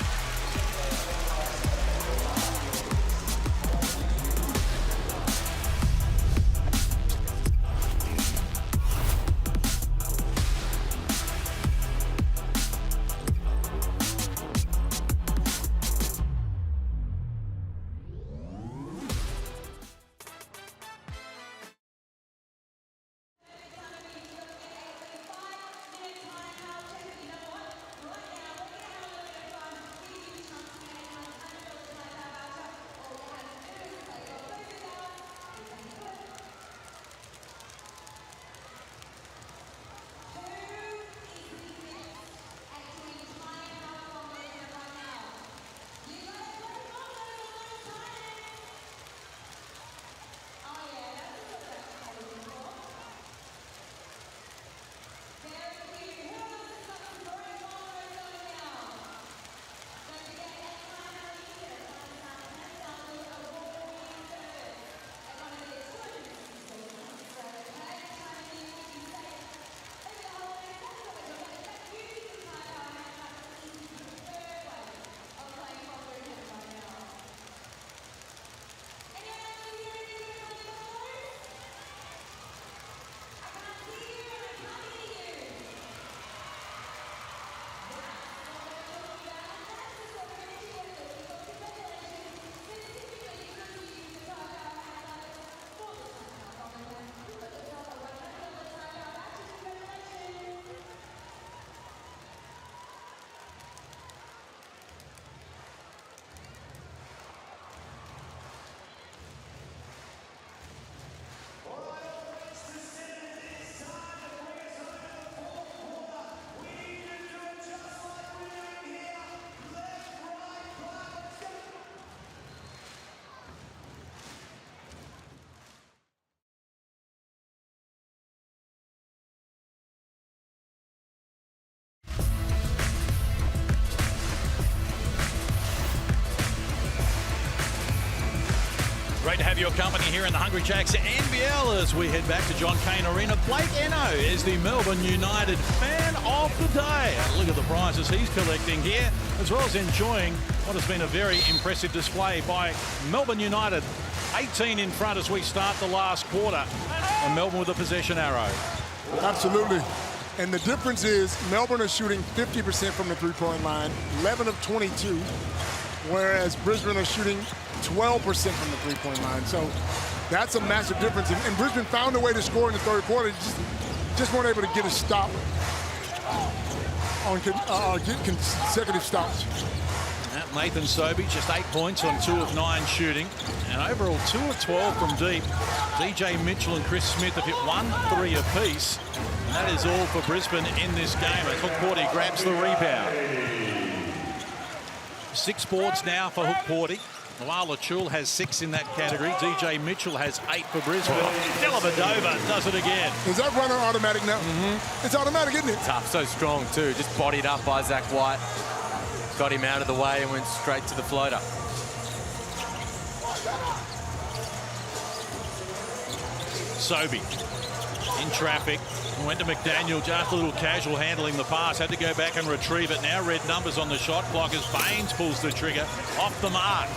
Great to have your company here in the Hungry Jacks NBL as we head back to John Cain Arena. Blake Eno is the Melbourne United fan of the day. Look at the prizes he's collecting here, as well as enjoying what has been a very impressive display by Melbourne United. 18 in front as we start the last quarter, and Melbourne with a possession arrow. Absolutely. And the difference is Melbourne is shooting 50% from the three-point line, 11 of 22, whereas Brisbane are shooting 12% from the three-point line. So that's a massive difference. And Brisbane found a way to score in the third quarter, just weren't able to get a stop on get consecutive stops. Nathan Sobey, just 8 points on 2 of 9 shooting. And overall 2 of 12 from deep. DJ Mitchell and Chris Smith have hit 1 3 apiece. And that is all for Brisbane in this game as Hook Porty grabs the rebound. 6 boards now for Hook Porty. Lala Chul has 6 in that category. DJ Mitchell has 8 for Brisbane. Dellavedova does it again. Is that runner automatic now? Mm-hmm. It's automatic, isn't it? Tough, so strong too. Just bodied up by Zach White. Got him out of the way and went straight to the floater. Sobey in traffic. Went to McDaniel, just a little casual handling the pass. Had to go back and retrieve it. Now red numbers on the shot clock as Baines pulls the trigger off the mark.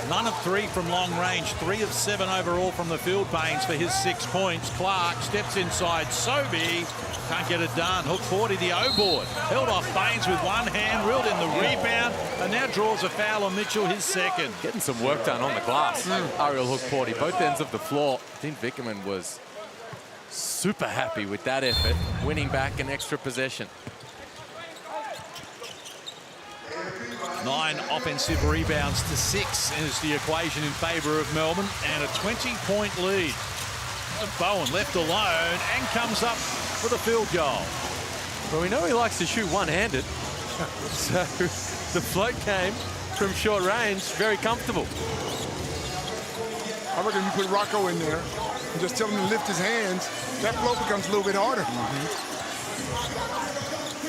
None of 3 from long range. 3 of 7 overall from the field. Baines for his 6 points. Clark steps inside Sobey. Can't get it done. Hook Porty, the O-board. Held off Baines with one hand, reeled in the rebound, and now draws a foul on Mitchell, his second. Getting some work done on the glass. Ariel Hook Porty, both ends of the floor. Dean Vickerman was super happy with that effort, winning back an extra possession. 9 offensive rebounds to 6 is the equation in favour of Melbourne, and a 20-point lead. Bowen left alone and comes up with a field goal. Well, we know he likes to shoot one-handed, so the float game from short range, very comfortable. I reckon you put Rocco in there and just tell him to lift his hands, that float becomes a little bit harder.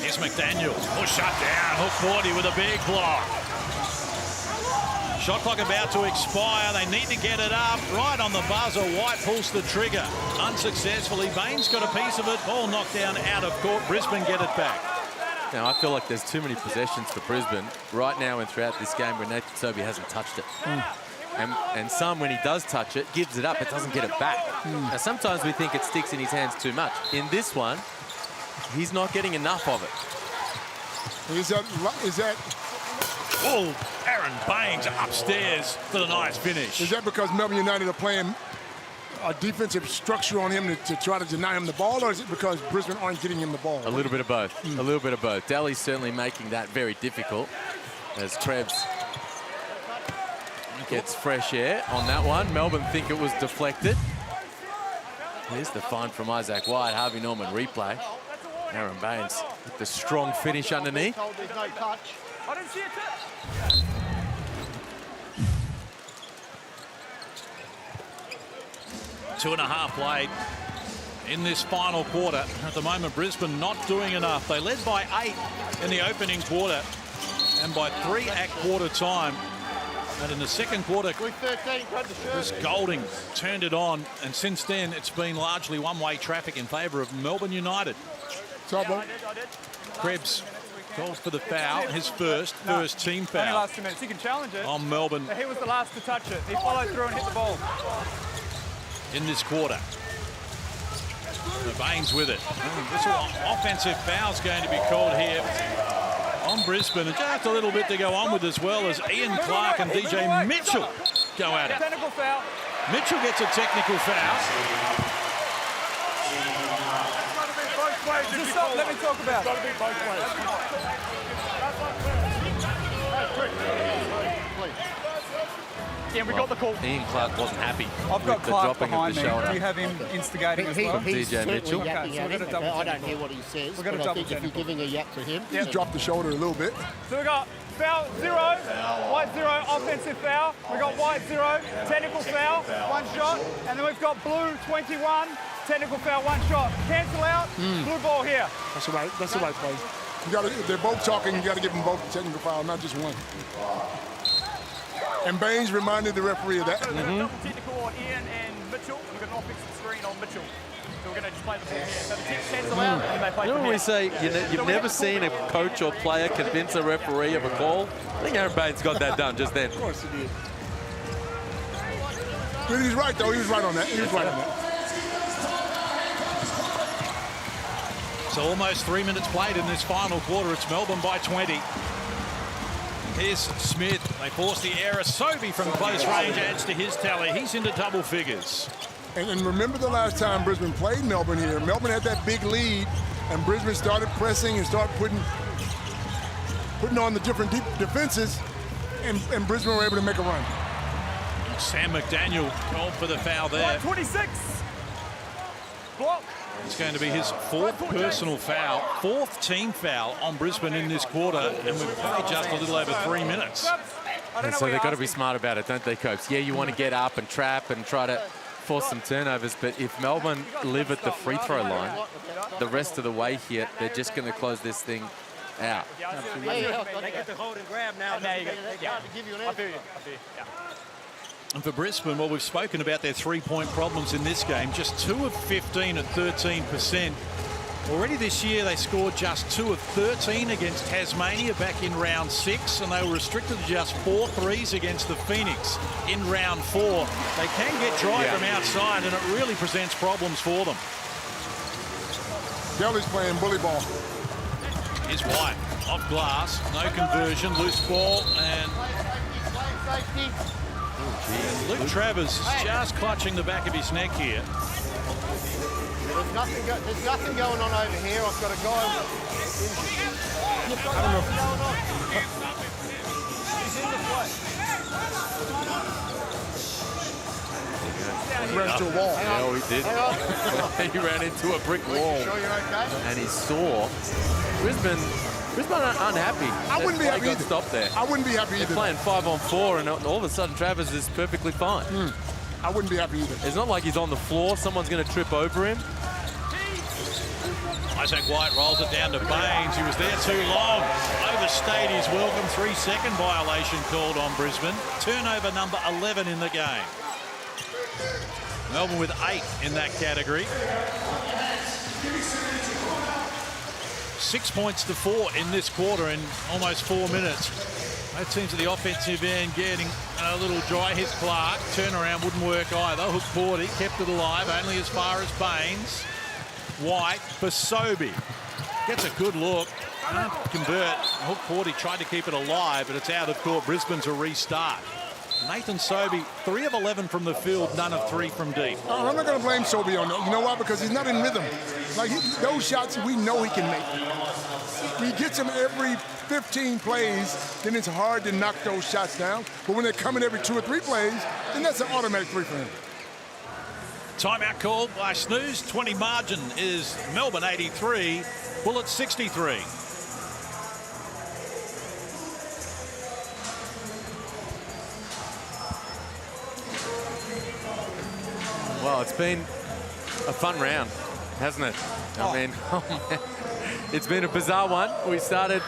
Here's McDaniels, shut down, hook 40 with a big block. Shot clock about to expire. They need to get it up. Right on the buzzer. White pulls the trigger. Unsuccessfully. Baines got a piece of it. Ball knocked down out of court. Brisbane get it back. Now, I feel like there's too many possessions for Brisbane right now and throughout this game where Nathan Sobey hasn't touched it. And some, when he does touch it, gives it up, but doesn't get it back. Now, sometimes we think it sticks in his hands too much. In this one, he's not getting enough of it. Is that Oh, Aaron Baines upstairs for the nice finish. Is that because Melbourne United are playing a defensive structure on him to try to deny him the ball, or is it because Brisbane aren't getting him the ball? A little bit of both. A little bit of both. Daly's certainly making that very difficult as Trebs gets fresh air on that one. Melbourne think it was deflected. Here's the find from Isaac White. Harvey Norman replay. Aaron Baines with the strong finish underneath. I didn't see it. 2.5 played in this final quarter. At the moment, Brisbane not doing enough. They led by 8 in the opening quarter and by 3 at quarter time. And in the second quarter, Chris Golding turned it on. And since then, it's been largely one-way traffic in favour of Melbourne United. Krebs called for the foul, his first team foul. Only last 2 minutes. He can challenge it. On Melbourne. He was the last to touch it. He followed through and hit the ball. In this quarter. Baines with it. This offensive foul's going to be called here on Brisbane. And just a little bit to go on with as well as Ian Clark and DJ Mitchell go at it. Technical foul. Mitchell gets a technical foul. Just stop, let me talk about it. Yeah, we got the call. Ian Clark wasn't happy. I've got with the Clark dropping behind of the me. shoulder. Do you have him instigating as well? DJ Mitchell. Okay, so we've got a double I don't hear what he says, We've got a but I double think if you're giving a yap to him, he's dropped the shoulder a little bit. So we got foul 0, White 0, offensive foul. We got White 0, technical foul, 1 shot, and then we've got Blue 21, technical foul, 1 shot. Cancel out, blue ball here. That's the right play. You got to, they're both talking. You got to give them both a technical foul, not just one. And Baines reminded the referee of that. Double technical on Ian and Mitchell. We've got an offensive screen on Mitchell. So we're going to just play the ball here. So the team cancel out and they play You know from when we here. say you've never seen a coach or player convince a referee of a call? I think Aaron Baines got that done just then. Of course he did. But he's right, though. He was right on that. He was right on that. So almost 3 minutes played in this final quarter. It's Melbourne by 20. Here's Smith. They force the error. Sobey from close range adds to his tally. He's into double figures. And remember the last time Brisbane played Melbourne here. Melbourne had that big lead, and Brisbane started pressing and started putting on the different defenses, and Brisbane were able to make a run. Sam McDaniel called for the foul there. 26. Block. It's going to be his 4th personal foul, 4th team foul on Brisbane in this quarter, and we've played just a little over 3 minutes. And so they've got to be smart about it, don't they, Copes? Yeah, you want to get up and trap and try to force some turnovers, but if Melbourne live at the free throw line the rest of the way here, they're just going to close this thing out. They get the hold and grab now. There you go. I feel you. I feel you. Yeah. And for Brisbane, well, we've spoken about their three-point problems in this game. Just 2 of 15 at 13%. Already this year, they scored just 2 of 13 against Tasmania back in round 6, and they were restricted to just 4 threes against the Phoenix in round 4. They can get dry from outside, and it really presents problems for them. Kelly's playing bully ball. Here's White, off glass, no conversion, loose ball, and Luke Travers is just clutching the back of his neck here. There's nothing going on over here. I've got a guy injured. I don't know. Going on. He's in the play. He ran into a wall. Yeah, he did. He ran into a brick wall. You sure you're okay? And he saw Brisbane are unhappy. I wouldn't be happy either. Stopped there. I wouldn't be happy either. They're playing 5-on-4, and all of a sudden Travers is perfectly fine. I wouldn't be happy either. It's not like he's on the floor. Someone's going to trip over him. Isaac White rolls it down to Baines. He was there too long. Overstayed his welcome. 3-second violation called on Brisbane. Turnover number 11 in the game. Melbourne with 8 in that category. 6 points to 4 in this quarter in almost 4 minutes. Both teams at the offensive end getting a little dry. Here's Clark. Turnaround wouldn't work either. Hook Porty kept it alive, only as far as Baines. White for Sobey. Gets a good look. Can't convert. Hook Porty tried to keep it alive, but it's out of court. Brisbane to restart. Nathan Sobey, 3 of 11 from the field, none of 3 from deep. I'm not going to blame Sobey on that. You know why? Because he's not in rhythm. Like, those shots we know he can make. He gets them every 15 plays, then it's hard to knock those shots down. But when they're coming every 2 or 3 plays, then that's an automatic 3 for him. Timeout called by Snooze. 20 margin is Melbourne 83, Bullets 63. Well, it's been a fun round, hasn't it? I mean, it's been a bizarre one. We started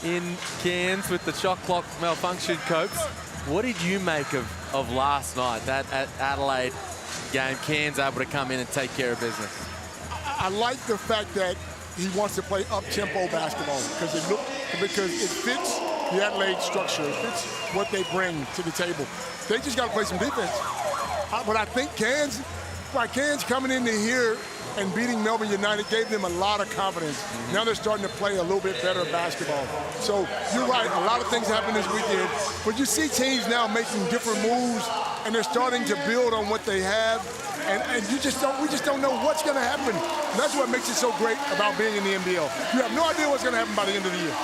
in Cairns with the shot clock malfunction, Copes. What did you make of last night, that Adelaide game? Cairns able to come in and take care of business. I like the fact that he wants to play up-tempo basketball because it fits the Adelaide structure. It fits what they bring to the table. They just got to play some defense. But I think Cairns coming into here and beating Melbourne United gave them a lot of confidence. Now they're starting to play a little bit better basketball. So you're right, a lot of things happened this weekend, but you see teams now making different moves, and they're starting to build on what they have, and we just don't know what's going to happen. And that's what makes it so great about being in the NBL. You have no idea what's going to happen by the end of the year.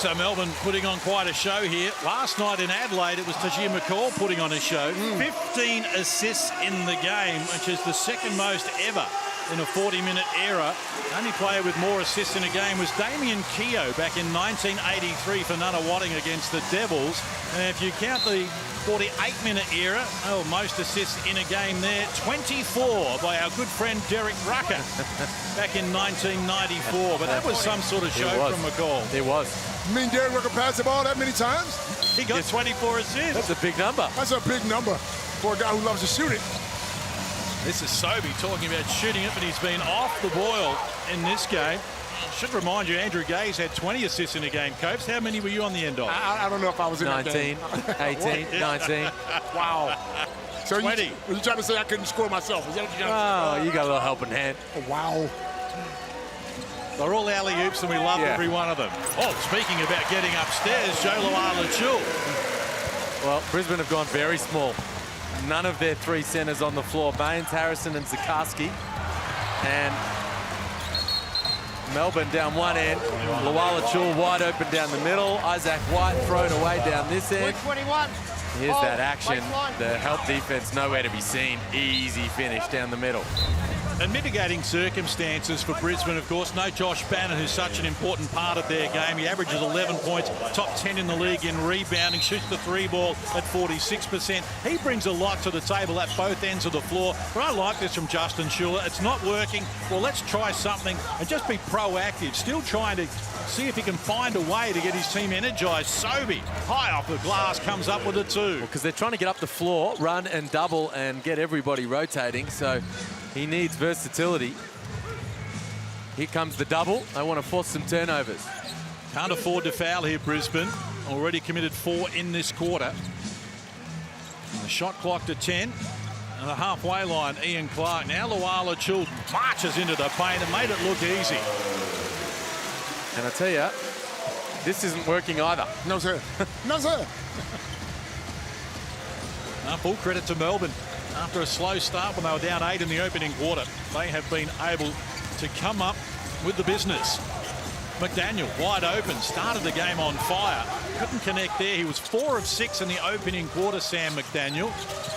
So Melbourne putting on quite a show here. Last night in Adelaide, it was Tajir McCall putting on a show. 15 assists in the game, which is the second most ever in a 40-minute era. The only player with more assists in a game was Damien Keogh back in 1983 for Nunawading against the Devils. And if you count the 48-minute era, most assists in a game there. 24 by our good friend Derek Rucker back in 1994. But that was some sort of show from McCall. It was. You mean Derek Rucker passed the ball that many times? He got 24 assists. That's a big number. That's a big number for a guy who loves to shoot it. This is Sobey talking about shooting it, but he's been off the boil in this game. Should remind you, Andrew Gaze had 20 assists in a game. Copes, how many were you on the end of? I don't know if I was in 19, that game. 18, 19. Wow. So 20. Were you trying to say I couldn't score myself? Is that what you're trying to say? You got a little helping hand. Oh, wow. They're all alley-oops, and we love every one of them. Oh, speaking about getting upstairs, Joe Luala-Chul. Well, Brisbane have gone very small. None of their 3 centers on the floor. Baines, Harrison, and Zakarsky. And Melbourne down one end. Luala-Chul wide open down the middle. Isaac White thrown away down this end. 21. Here's that action. The help defense nowhere to be seen. Easy finish down the middle. And mitigating circumstances for Brisbane, of course. No Josh Bannon, who's such an important part of their game. He averages 11 points, top 10 in the league in rebounding, shoots the 3-ball at 46%. He brings a lot to the table at both ends of the floor. But I like this from Justin Schuller. It's not working. Well, let's try something and just be proactive. Still trying to see if he can find a way to get his team energised. Sobey, high off the glass, comes up with a 2. Because they're trying to get up the floor, run and double and get everybody rotating. So he needs versatility. Here comes the double. They want to force some turnovers. Can't afford to foul here, Brisbane. Already committed 4 in this quarter. And the shot clock to 10. And the halfway line, Ian Clark. Now Luala-Chul marches into the paint and made it look easy. And I tell you, this isn't working either. No, sir. No, sir. Full credit to Melbourne. After a slow start when they were down 8 in the opening quarter, they have been able to come up with the business. McDaniel wide open, started the game on fire. Couldn't connect there. He was 4 of 6 in the opening quarter, Sam McDaniel.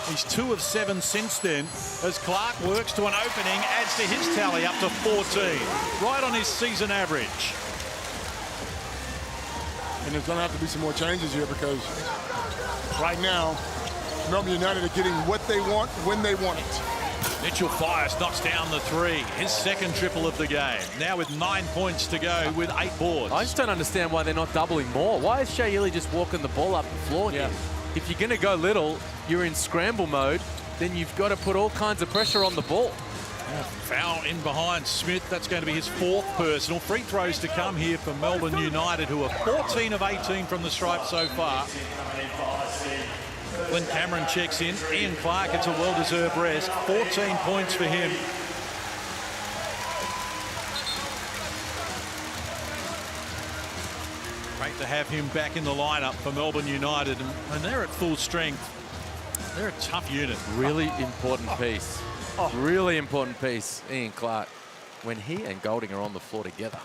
He's 2 of 7 since then, as Clark works to an opening, adds to his tally up to 14. Right on his season average. And there's going to have to be some more changes here, because right now, Melbourne United are getting what they want when they want it. Mitchell fires, knocks down the 3. His second triple of the game. Now with 9 points to go with 8 boards. I just don't understand why they're not doubling more. Why is Shea Ili just walking the ball up the floor here? If you're going to go little, you're in scramble mode, then you've got to put all kinds of pressure on the ball. Foul in behind Smith. That's going to be his 4th personal. Free throws to come here for Melbourne United, who are 14 of 18 from the stripe so far. When Cameron checks in, Ian Clark gets a well-deserved rest. 14 points for him. Great to have him back in the lineup for Melbourne United, and they're at full strength. They're a tough unit. Really important piece. Really important piece, Ian Clark. When he and Golding are on the floor together.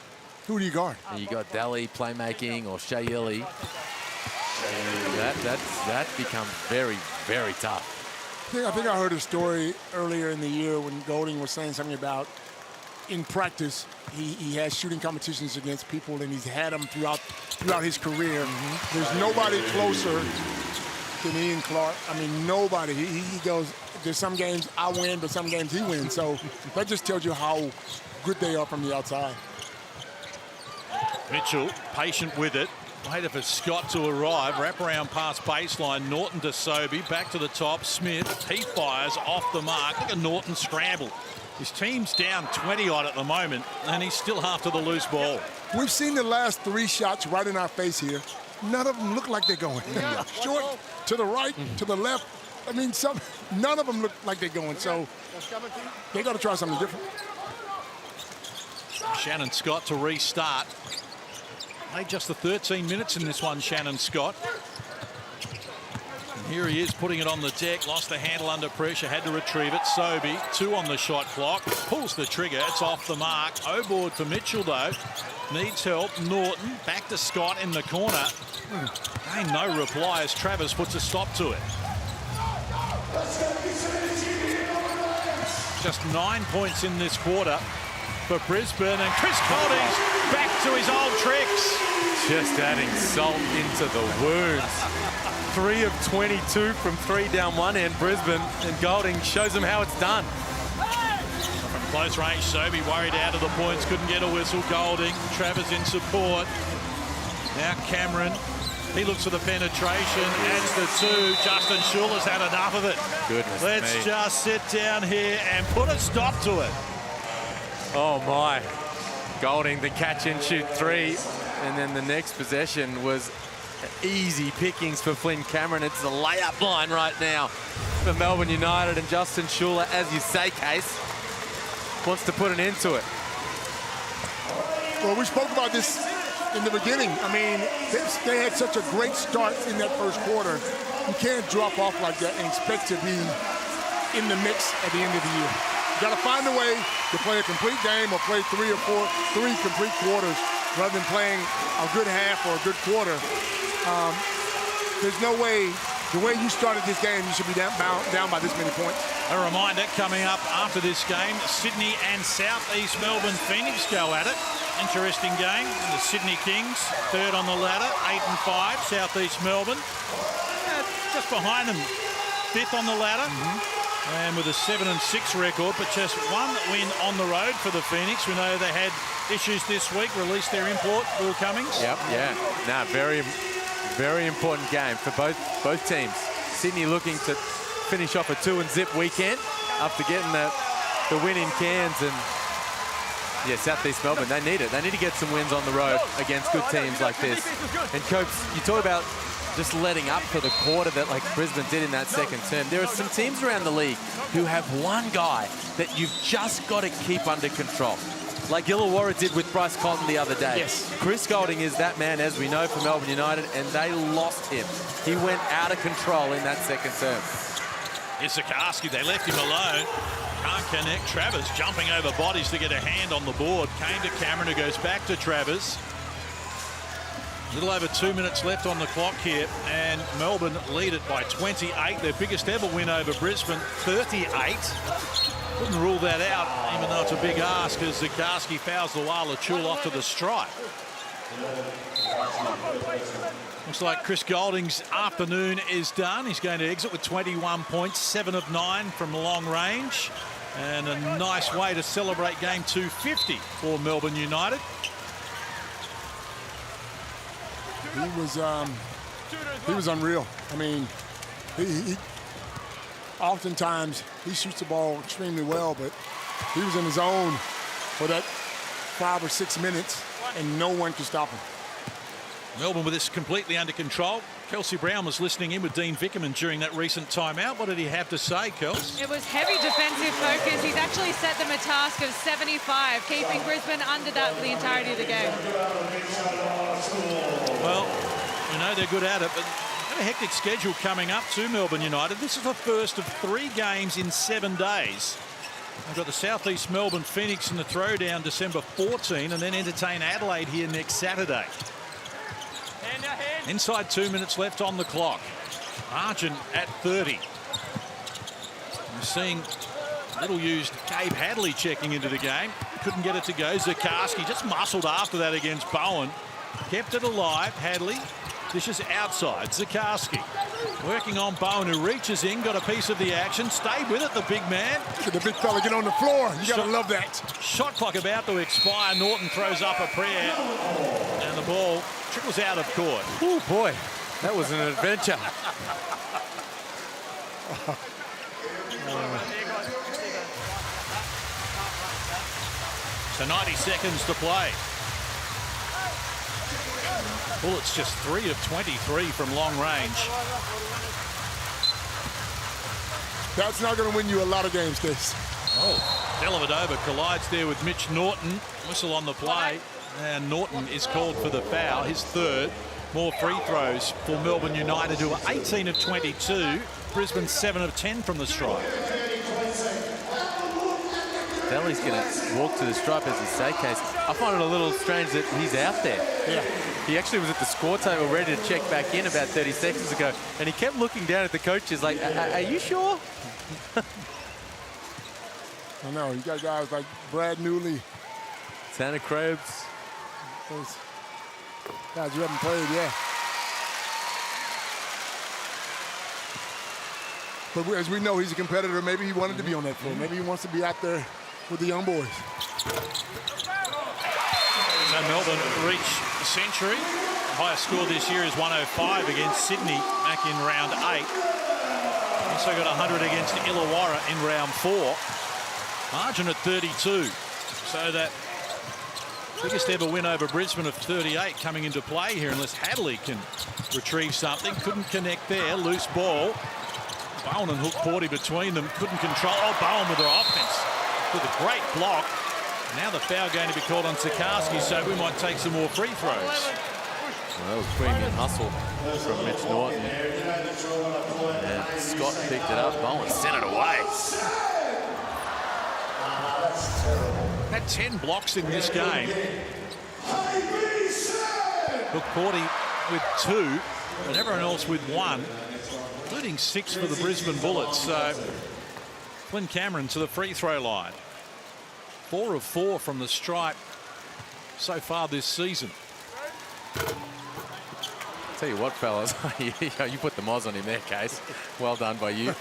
Who do you guard? You got Daly playmaking or Shea Ili. That becomes very, very tough. I think I heard a story earlier in the year when Golding was saying something about, in practice, he has shooting competitions against people, and he's had them throughout his career. There's nobody closer than Ian Clark. I mean, nobody. He goes, there's some games I win, but some games he wins. So that just tells you how good they are from the outside. Mitchell patient with it. Waited for Scott to arrive. Wraparound pass baseline. Norton to Sobey. Back to the top. Smith. He fires off the mark. Look at Norton scramble. His team's down 20-odd at the moment, and he's still after the loose ball. We've seen the last 3 shots right in our face here. None of them look like they're going. Short, to the right, to the left. I mean, none of them look like they're going. So they got to try something different. Shannon Scott to restart. Played just the 13 minutes in this one, Shannon Scott. And here he is putting it on the deck. Lost the handle under pressure. Had to retrieve it. Sobey, 2 on the shot clock. Pulls the trigger. It's off the mark. O-board for Mitchell, though. Needs help. Norton back to Scott in the corner. Ain't no reply as Travis puts a stop to it. Just 9 points in this quarter for Brisbane, and Chris Golding's back to his old tricks. Just adding salt into the wounds. 3 of 22 from 3 down one end, Brisbane, and Golding shows them how it's done. From close range, Sobey worried out of the points, couldn't get a whistle. Golding, Travers in support. Now Cameron, he looks for the penetration, adds the 2. Justin Schuler's had enough of it. Goodness Let's me. just sit down here and put a stop to it. Oh my. Golding the catch and shoot 3, and then the next possession was easy pickings for Flynn Cameron. It's the layup line right now for Melbourne United, and Justin Schuler, as you say, Case, wants to put an end to it. Well, we spoke about this in the beginning. I mean, they had such a great start in that first quarter. You can't drop off like that and expect to be in the mix at the end of the year. You got to find a way to play a complete game or play 3 complete quarters rather than playing a good half or a good quarter. There's no way, the way you started this game, you should be down by this many points. A reminder coming up after this game, Sydney and South East Melbourne Phoenix go at it. Interesting game. The Sydney Kings, 3rd on the ladder, 8 and 5. South East Melbourne, just behind them, 5th on the ladder. And with a 7 and 6 record, but just 1 win on the road for the Phoenix. We know they had issues this week, released their import, Will Cummings. Yep, yeah. Now, very, very important game for both teams. Sydney looking to finish off a 2-and-zip weekend after getting the win in Cairns, and yeah, South East Melbourne, they need it. They need to get some wins on the road against good teams like this. And Copes, you talk about just letting up for the quarter that like Brisbane did in that second term. There are some teams around the league who have one guy that you've just got to keep under control. like Illawarra did with Bryce Cotton the other day. Yes. Chris Golding is that man, as we know, for Melbourne United, and they lost him. He went out of control in that second term. Here's Zakarski. They left him alone. Can't connect. Travers jumping over bodies to get a hand on the board. Came to Cameron, who goes back to Travers. A little over 2 minutes left on the clock here, and Melbourne lead it by 28. Their biggest ever win over Brisbane, 38. Couldn't rule that out, even though it's a big ask, as Zakarski fouls Luala Chul off to the stripe. Looks like Chris Golding's afternoon is done. He's going to exit with 21 points, 7 of 9 from long range, and a nice way to celebrate game 250 for Melbourne United. He was unreal. I mean, he oftentimes he shoots the ball extremely well, but he was in his zone for that 5 or 6 minutes, and no one could stop him. Melbourne with this completely under control. Kelsey Brown was listening in with Dean Vickerman during that recent timeout. What did he have to say, Kels? It was heavy defensive focus. He's actually set them a task of 75, keeping Brisbane under that for the entirety of the game. Well, you know they're good at it, but a hectic schedule coming up to Melbourne United. This is the first of 3 games in 7 days. We've got the South East Melbourne Phoenix in the Throwdown December 14, and then entertain Adelaide here next Saturday. Inside 2 minutes left on the clock. Argent at 30. We're seeing little used Gabe Hadley checking into the game. Couldn't get it to go. Zakarski just muscled after that against Bowen. Kept it alive. Hadley dishes outside. Zakarski working on Bowen, who reaches in, got a piece of the action. Stayed with it, the big man. Look at the big fella get on the floor. You gotta love that. Shot clock about to expire. Norton throws up a prayer, and the ball trickles out of court. Oh boy, that was an adventure. So 90 seconds to play. Bullets just 3 of 23 from long range. That's not going to win you a lot of games, Case. Oh, Dellavedova collides there with Mitch Norton. Whistle on the play. And Norton is called for the foul, his 3rd. More free throws for Melbourne United, who are 18 of 22. Brisbane 7 of 10 from the stripe. Delly's going to walk to the stripe, as you say, Case. I find it a little strange that he's out there. Yeah. He actually was at the score table ready to check back in about 30 seconds ago, and he kept looking down at the coaches like, are you sure? I know, you got guys like Brad Newley. Santa Crabs. Those guys you haven't played, yeah. But as we know, he's a competitor. Maybe he wanted to be on that floor. Maybe he wants to be out there with the young boys. So Melbourne reach the century. The highest score this year is 105 against Sydney back in round 8. Also got 100 against Illawarra in round 4. Margin at 32. So that biggest ever win over Brisbane of 38 coming into play here, unless Hadley can retrieve something. Couldn't connect there. Loose ball. Bowen and Hook Porty between them. Couldn't control. Oh, Bowen with their offense with a great block. Now the foul going to be called on Zakarski, so we might take some more free throws. Well, that was premium hustle from Mitch Norton. And Scott picked it up. Bowen sent it away. Had 10 blocks in this game. Hook Porty with 2, but everyone else with 1, including 6 for the Brisbane Bullets. So Flynn Cameron to the free throw line. 4 of 4 from the stripe so far this season. Tell you what, fellas, you put the moz on him there, Case. Well done by you.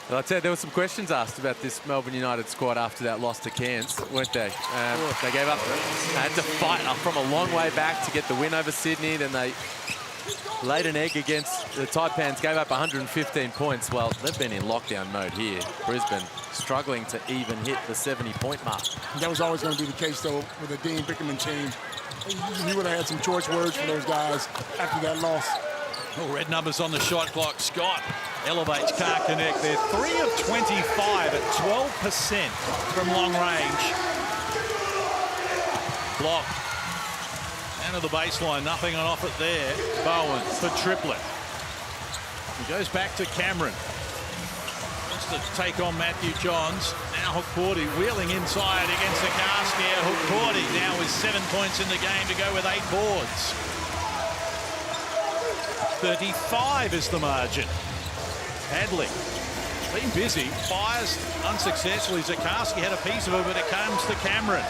And I'll tell you, there were some questions asked about this Melbourne United squad after that loss to Cairns, weren't they? They gave up. They had to fight from a long way back to get the win over Sydney. Then they laid an egg against the Taipans, gave up 115 points. Well, they've been in lockdown mode here. Brisbane struggling to even hit the 70-point mark. That was always going to be the case, though, with the Dean Vickerman team. He would have had some choice words for those guys after that loss. Oh, red numbers on the shot clock. Scott elevates, can't connect. They're 3 of 25 at 12% from long range. Block. Down to the baseline, nothing on off it there. Bowen for triplet. He goes back to Cameron. Wants to take on Matthew Johns. Now Hukporti wheeling inside against Sikorsky. Hukporti now with 7 points in the game to go with 8 boards. 35 is the margin. Hadley been busy, fires unsuccessfully. Sikorsky had a piece of it, but it comes to Cameron.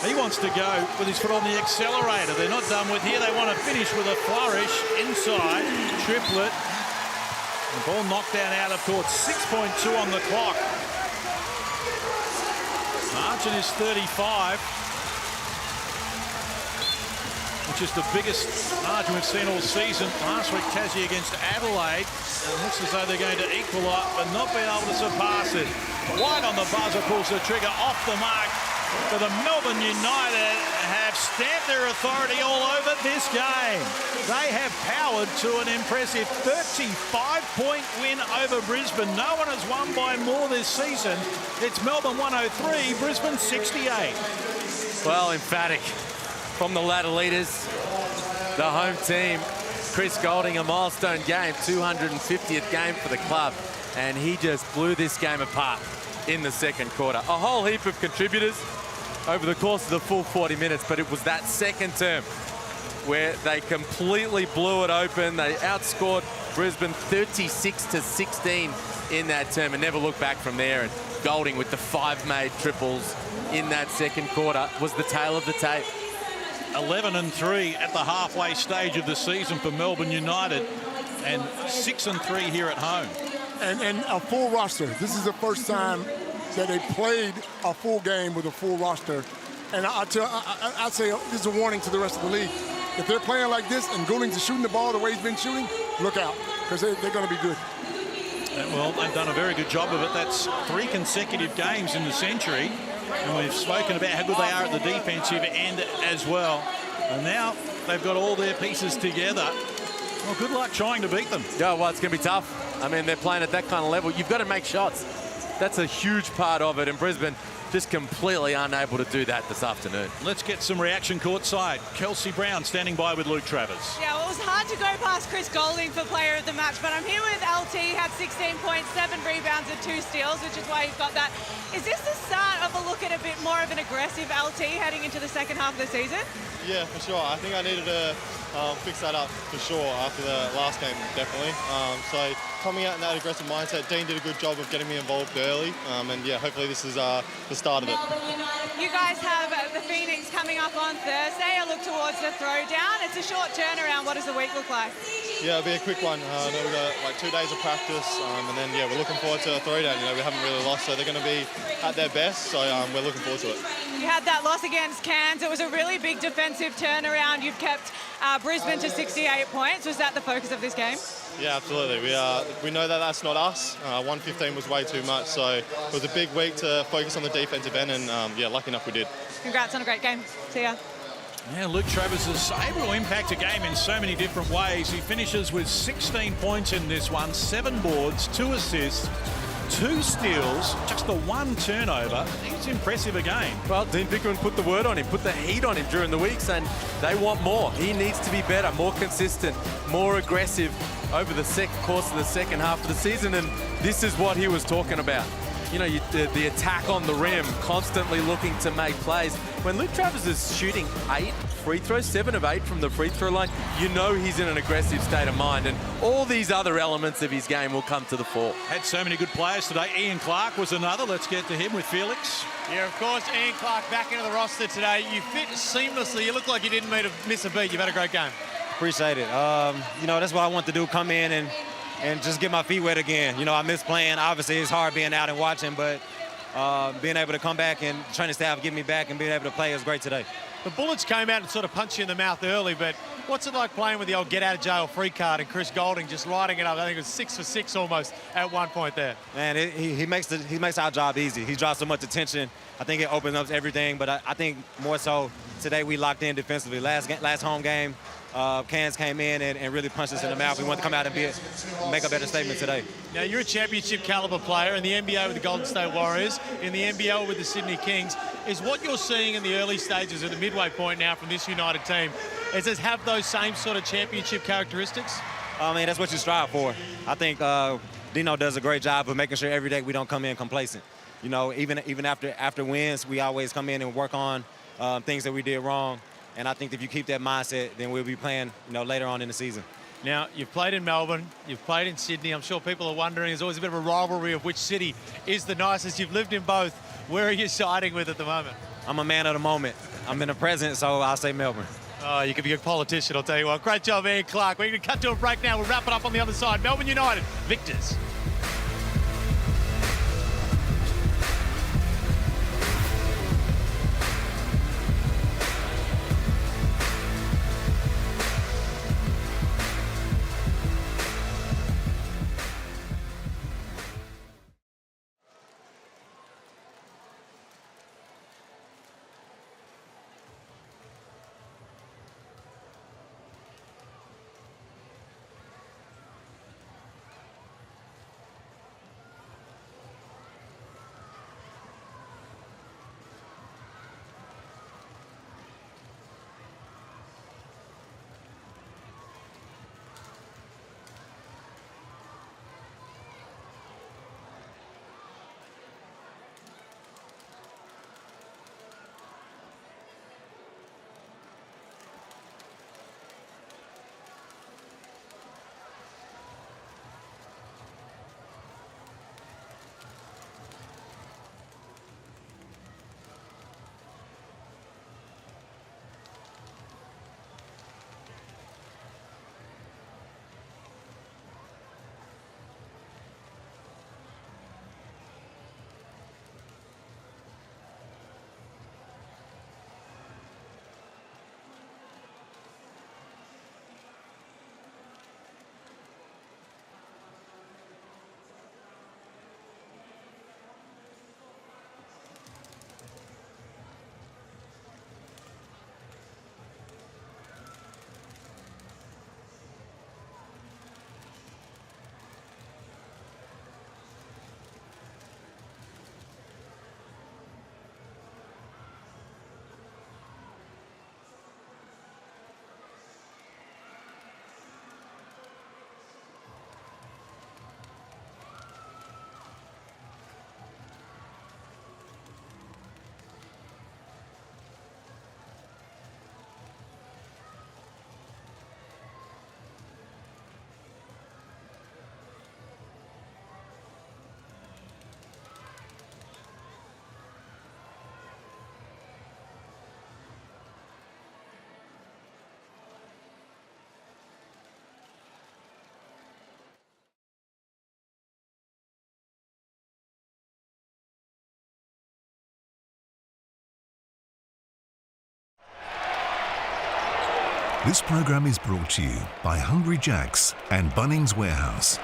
He wants to go with his foot on the accelerator. They're not done with here. They want to finish with a flourish inside. Triplet. The ball knocked down out of court. 6.2 on the clock. Margin is 35. Which is the biggest margin we've seen all season. Last week, Tassie against Adelaide. And it looks as though they're going to equal up, but not being able to surpass it. White on the buzzer pulls the trigger off the mark. So the Melbourne United have stamped their authority all over this game. They have powered to an impressive 35-point win over Brisbane. No one has won by more this season. It's Melbourne 103, Brisbane 68. Well, emphatic from the ladder leaders, the home team. Chris Goulding, a milestone game, 250th game for the club, and he just blew this game apart in the second quarter. A whole heap of contributors over the course of the full 40 minutes, but it was that second term where they completely blew it open. They outscored Brisbane 36-16 in that term and never looked back from there. And Goulding with the 5 made triples in that second quarter was the tail of the tape. 11-3 at the halfway stage of the season for Melbourne United, and 6-3 here at home. And a full roster. This is the first time that they played a full game with a full roster. And I'd say this is a warning to the rest of the league. If they're playing like this and Goulding's shooting the ball the way he's been shooting, look out, because they're going to be good. Well, they've done a very good job of it. That's 3 consecutive games in the century. And we've spoken about how good they are at the defensive end as well. And now they've got all their pieces together. Well, good luck trying to beat them. Yeah, well, it's going to be tough. I mean, they're playing at that kind of level. You've got to make shots. That's a huge part of it. And Brisbane just completely unable to do that this afternoon. Let's get some reaction courtside. Kelsey Brown standing by with Luke Travers. Yeah, well, it was hard to go past Chris Goulding for player of the match, but I'm here with LT, had 16 points, 7 rebounds and 2 steals, which is why he's got that. Is this the start of a look at a bit more of an aggressive LT heading into the second half of the season? Yeah, for sure. I think I needed to fix that up for sure after the last game, definitely. So coming out in that aggressive mindset, Dean did a good job of getting me involved early, and yeah, hopefully this is the start of it. You guys have the Phoenix coming up on Thursday. I look towards the throwdown. It's a short turnaround. What does the week look like? Yeah, it'll be a quick one. I know we've got like 2 days of practice, and then yeah, we're looking forward to a throwdown. You know, we haven't really lost, so they're going to be at their best. So we're looking forward to it. You had that loss against Cairns. It was a really big defensive turnaround. You've kept Brisbane to 68 points. Was that the focus of this game? Yeah, absolutely. We know that that's not us. 115 was way too much, so it was a big week to focus on the defensive end, and yeah, lucky enough we did. Congrats on a great game. See ya. Yeah, Luke Travers is able to impact a game in so many different ways. He finishes with 16 points in this one, 7 boards, 2 assists, 2 steals, just the 1 turnover. It's impressive again. Well, Dean Vickerman put the word on him, put the heat on him during the week, saying they want more. He needs to be better, more consistent, more aggressive over the course of the second half of the season, and this is what he was talking about. You know, the attack on the rim, constantly looking to make plays. When Luke Travers is shooting 8 free throws, 7 of 8 from the free throw line, you know he's in an aggressive state of mind, and all these other elements of his game will come to the fore. Had so many good players today. Ian Clark was another. Let's get to him with Felix. Yeah, of course, Ian Clark back into the roster today. You fit seamlessly. You look like you didn't miss a beat. You've had a great game. Appreciate it. You know, that's what I want to do, come in and just get my feet wet again. You know, I miss playing. Obviously, it's hard being out and watching, but being able to come back and training staff get me back and being able to play is great today. The Bullets came out and sort of punched you in the mouth early, but What's it like playing with the old get-out-of-jail free card and Chris Goulding just lighting it up? I think it was 6 for 6 almost at one point there. Man, he makes our job easy. He draws so much attention. I think it opens up everything, but I think more so today we locked in defensively. Last home game, Cairns came in and really punched us in the mouth. We want to come out and make a better statement today. Now, you're a championship caliber player in the NBA with the Golden State Warriors, in the NBL with the Sydney Kings. Is what you're seeing in the early stages of the midway point now from this United team, is it have those same sort of championship characteristics? I mean, that's what you strive for. I think Dino does a great job of making sure every day we don't come in complacent. You know, even after wins, we always come in and work on things that we did wrong. And I think if you keep that mindset, then we'll be playing, later on in the season. Now, you've played in Melbourne, you've played in Sydney. I'm sure people are wondering, there's always a bit of a rivalry of which city is the nicest. You've lived in both. Where are you siding with at the moment? I'm a man of the moment. I'm in the present, so I'll say Melbourne. Oh, you could be a politician, I'll tell you what. Great job, Ian Clark. We're going to cut to a break now. We'll wrap it up on the other side. Melbourne United, victors. This program is brought to you by Hungry Jack's and Bunnings Warehouse.